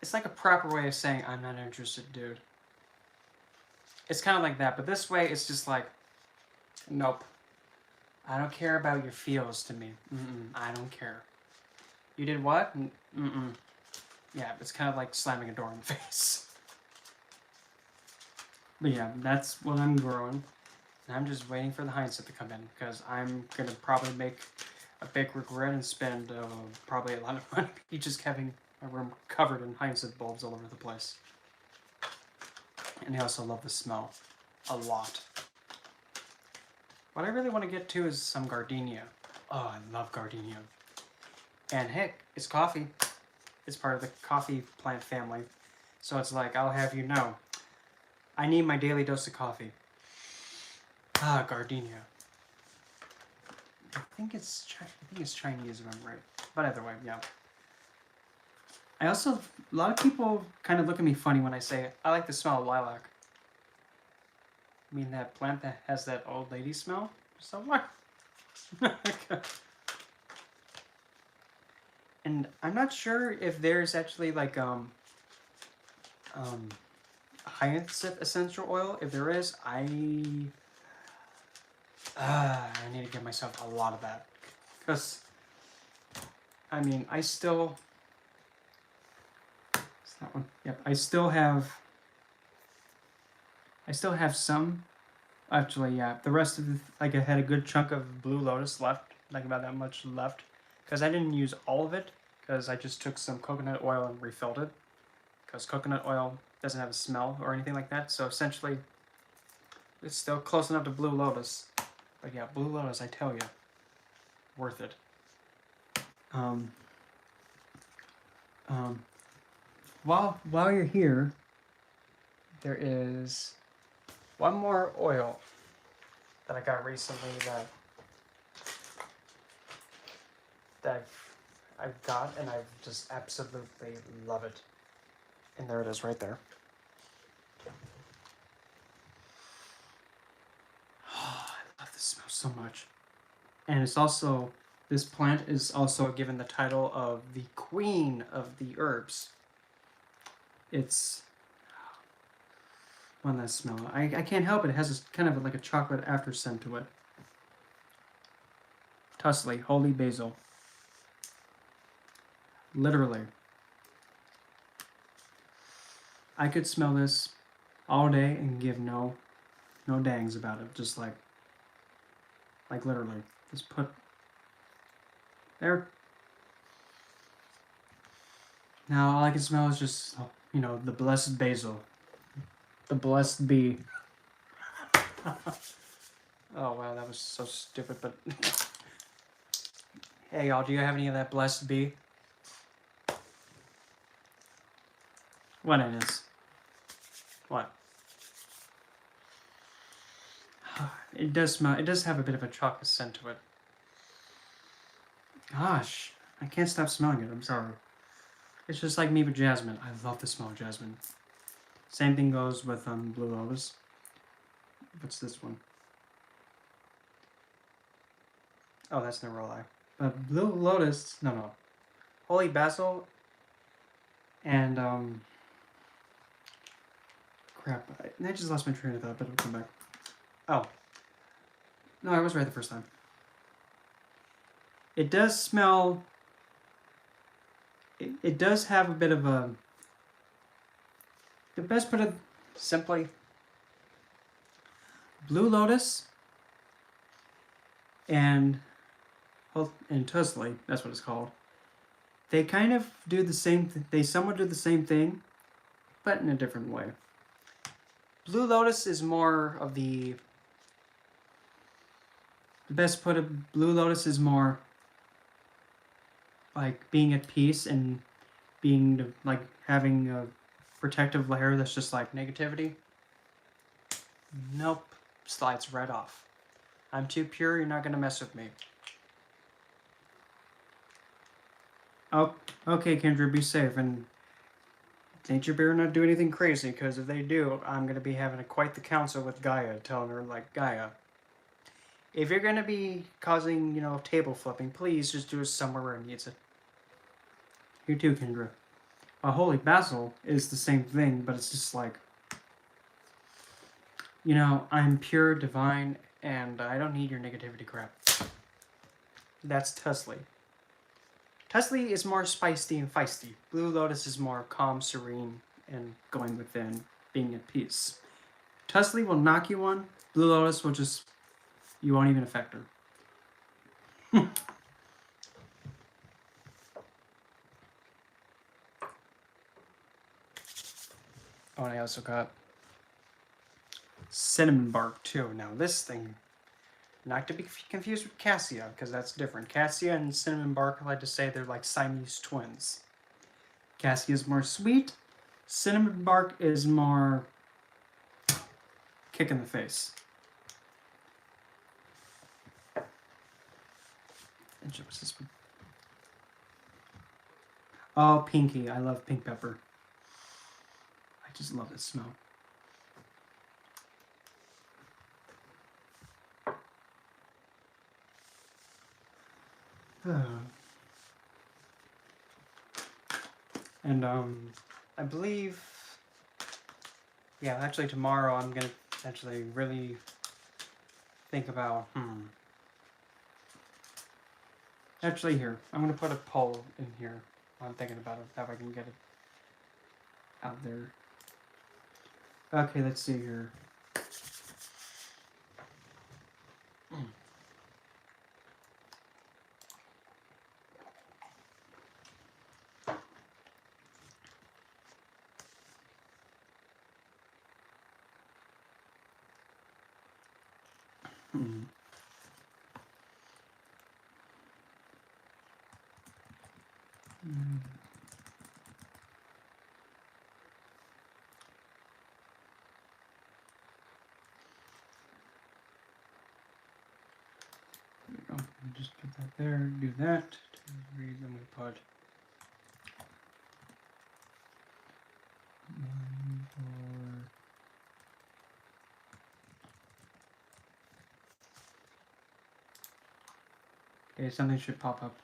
it's like a proper way of saying, I'm not interested, dude. It's kind of like that, but this way it's just like, nope. I don't care about your feels to me. I don't care. You did what? Yeah, it's kind of like slamming a door in the face. But yeah, that's what I'm growing. And I'm just waiting for the hindsight to come in, because I'm going to probably make a big regret and spend probably a lot of money just having my room covered in hyacinth bulbs all over the place. And I also love the smell a lot. What I really want to get to is some gardenia. Oh, I love gardenia. And heck, it's coffee. It's part of the coffee plant family. So it's like, I'll have you know, I need my daily dose of coffee. Ah, gardenia. I think it's Chinese if I'm right. But either way, yeah. I also, a lot of people kind of look at me funny when I say, I like the smell of lilac. I mean that plant that has that old lady smell? So what? And I'm not sure if there's actually like hyacinth essential oil. If there is, I need to get myself a lot of that. Because, I mean, I still... It's that one. Yep, I still have some. Actually, yeah. The rest of the... Like, I had a good chunk of Blue Lotus left. Like, about that much left. Because I didn't use all of it. Because I just took some coconut oil and refilled it. Because coconut oil doesn't have a smell or anything like that. So, essentially, it's still close enough to Blue Lotus. But yeah, Blue Lotus, I tell you, worth it. While you're here, there is one more oil that I got recently that I've got, and I just absolutely love it. And there it is, right there. Oh, I love this smell so much. And it's also, this plant is also given the title of the Queen of the Herbs. It's one that smell. I can't help it. It has this kind of like a chocolate after scent to it. Tussle, holy basil. Literally. I could smell this all day and give no dangs about it. Just like literally. Just put there. Now all I can smell is just, you know, the blessed basil. The blessed bee. Oh wow, that was so stupid, but hey y'all, do you have any of that blessed bee? What it is? What? It does smell. It does have a bit of a chocolate scent to it. Gosh, I can't stop smelling it. I'm sorry. It's just like me with jasmine. I love the smell of jasmine. Same thing goes with Blue Lotus. What's this one? Oh, that's Neroli. But Blue Lotus, no. Holy Basil and crap. I just lost my train of thought, but it'll come back. Oh. No, I was right the first time. It does smell. It does have a bit of a. The best put it simply. Blue Lotus and Tusley, that's what it's called. They kind of do the same. They somewhat do the same thing, but in a different way. Blue Lotus is more of the. The best put of Blue Lotus is more like being at peace and being like having a protective layer that's just like negativity. Nope, slides right off. I'm too pure, you're not gonna mess with me. Oh, okay, Kendra, be safe, and nature better not do anything crazy, because if they do, I'm gonna be having quite the council with Gaia, telling her, like, Gaia, if you're gonna be causing, table flipping, please just do it somewhere where it needs it. You too, Kendra. A holy basil is the same thing, but it's just like, I'm pure, divine, and I don't need your negativity crap. That's Tusley. Tusley is more spicy and feisty. Blue Lotus is more calm, serene, and going within, being at peace. Tusley will knock you one. Blue Lotus will just, you won't even affect her. Oh, and I also got cinnamon bark too. Now this thing, not to be confused with cassia, because that's different. Cassia and cinnamon bark, I like to say they're like Siamese twins. Cassia is more sweet. Cinnamon bark is more kick in the face. And what's this one? Oh, pinky. I love pink pepper. I just love the smell. And I believe, yeah, actually tomorrow I'm gonna actually really think about, Actually here, I'm gonna put a poll in here. I'm thinking about it, how I can get it out there. Okay, let's see here. Just put that there, do that. Then we put okay, something should pop up.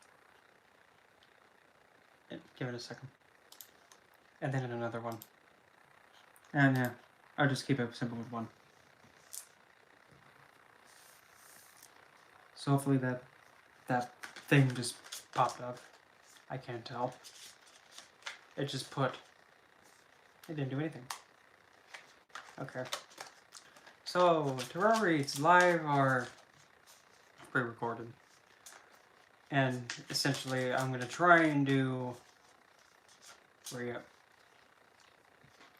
Give it a second. And then another one. And yeah, I'll just keep it simple with one. So hopefully that thing just popped up. I can't tell. It just put. It didn't do anything. Okay. So Tarot reads live or pre-recorded. And essentially I'm gonna try and do. Where are you at?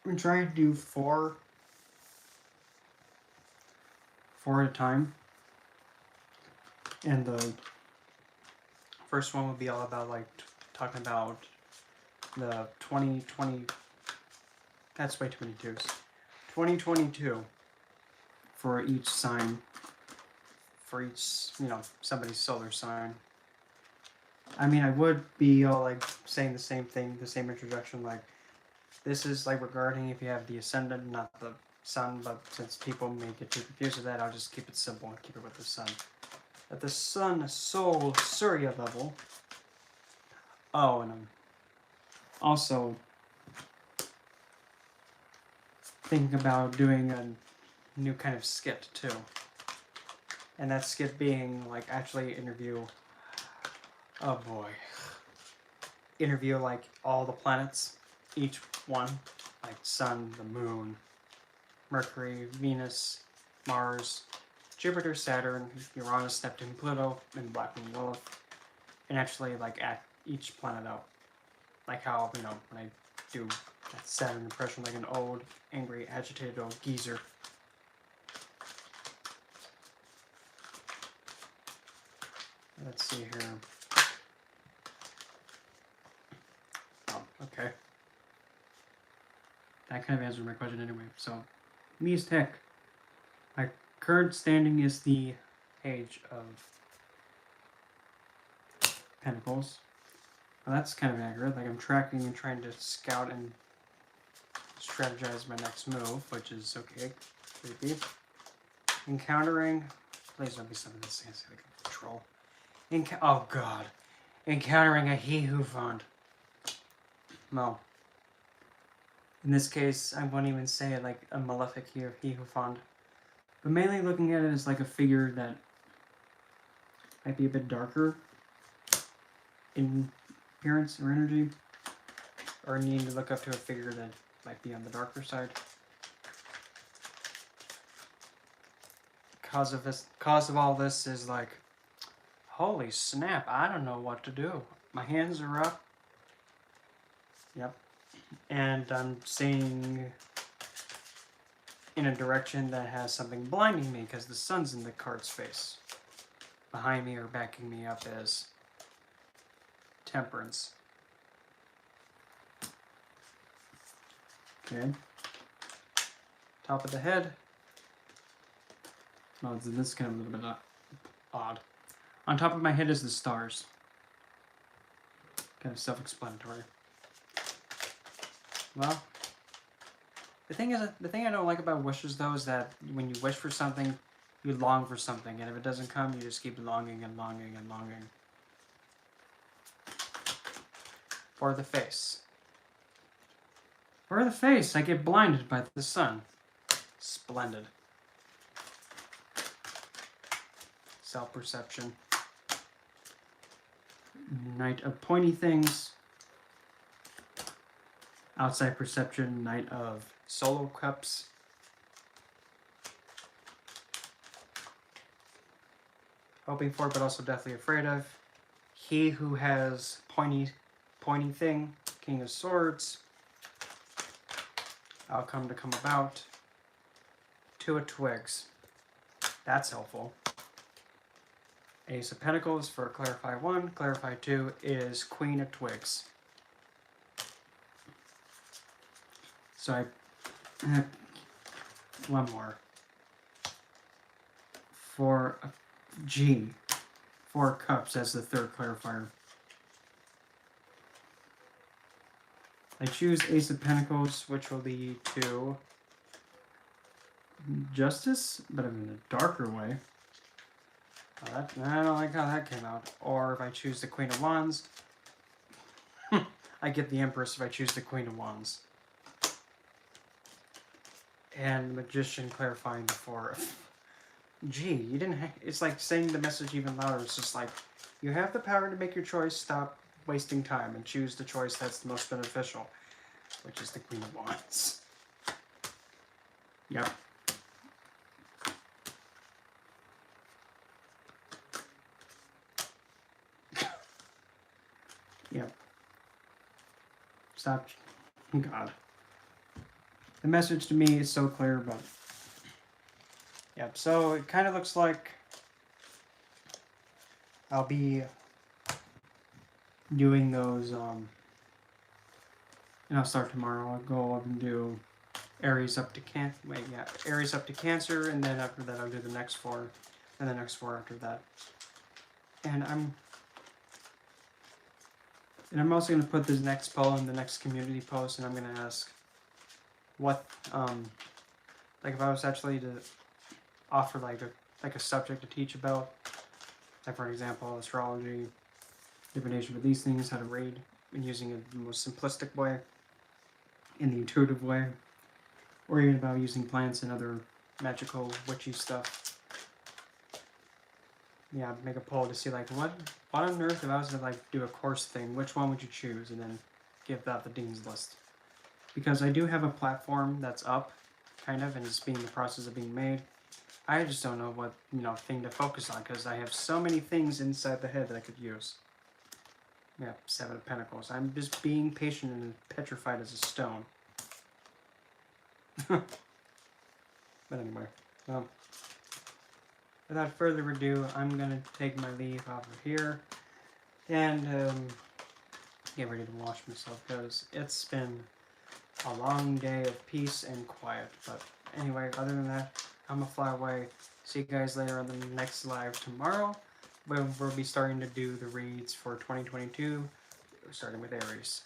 I'm gonna try and do four at a time. And the first one would be all about like talking about the 2020. That's way too many twos. 2022 for each sign, for each, somebody's solar sign. I mean, I would be all like saying the same thing, the same introduction, like this is like regarding if you have the ascendant, not the sun, but since people may get too confused with that, I'll just keep it simple and keep it with the sun. At the sun, soul, Surya level. Oh, and I'm also thinking about doing a new kind of skit too. And that skit being like actually interview. Oh boy. Interview like all the planets, each one, like Sun, the Moon, Mercury, Venus, Mars, Jupiter, Saturn, Uranus, Neptune, Pluto, and Black Moon Lilith, and actually like act each planet out, like how when I do that Saturn impression, like an old, angry, agitated old geezer. Let's see here. Oh, okay. That kind of answered my question anyway. So, Mies Tech. My current standing is the Page of Pentacles. Well, that's kind of accurate. Like I'm tracking and trying to scout and strategize my next move, which is okay. Creepy. Encountering. Please don't be something that's fancy like a troll. Oh god. Encountering a he who found. No. In this case, I won't even say it like a malefic he who found. But mainly looking at it as like a figure that might be a bit darker in appearance or energy. Or needing to look up to a figure that might be on the darker side. Cause of all this is like, holy snap, I don't know what to do. My hands are up. Yep. And I'm seeing in a direction that has something blinding me because the sun's in the card's face. Behind me or backing me up is Temperance. Okay. Top of the head. Well, this is kind of a little bit odd. On top of my head is the stars. Kind of self-explanatory. Well, the thing I don't like about wishes though is that when you wish for something, you long for something, and if it doesn't come, you just keep longing and longing and longing. For the face. For the face, I get blinded by the sun. Splendid. Self-perception. Knight of pointy things. Outside perception, Knight of solo cups. Hoping for, but also deathly afraid of. He who has pointy thing, King of Swords. Outcome to come about. Two of Twigs. That's helpful. Ace of Pentacles for Clarify 1. Clarify 2 is Queen of Twigs. So I have one more. For G. 4 Cups as the third clarifier. I choose Ace of Pentacles, which will lead to Justice, but in a darker way. I don't like how that came out. Or if I choose the Queen of Wands, I get the Empress if I choose the Queen of Wands. And Magician clarifying the 4. Gee, you didn't it's like saying the message even louder. It's just like, you have the power to make your choice, stop wasting time, and choose the choice that's the most beneficial, which is the Queen of Wands. Yep. Yep. Stop. God. The message to me is so clear, but... Yep, so it kind of looks like I'll be doing those, and I'll start tomorrow. I'll go up and do Aries up to Cancer, and then after that I'll do the next 4. and the next 4 after that. And I'm also going to put this next poll in the next community post, and I'm going to ask what, like if I was actually to offer like a subject to teach about, like for example, astrology, divination with these things, how to read, and using it in the most simplistic way, in the intuitive way, or even about using plants and other magical witchy stuff. Yeah, make a poll to see like what on earth, if I was to like do a course thing, which one would you choose, and then give that the dean's list. Because I do have a platform that's up, kind of, and it's being in the process of being made. I just don't know what thing to focus on because I have so many things inside the head that I could use. Yeah, 7 of Pentacles. I'm just being patient and petrified as a stone. But anyway, without further ado, I'm gonna take my leave off of here and get ready to wash myself because it's been a long day of peace and quiet. But anyway, other than that, I'm gonna fly away. See you guys later on the next live tomorrow, when we'll be starting to do the reads for 2022, starting with Aries.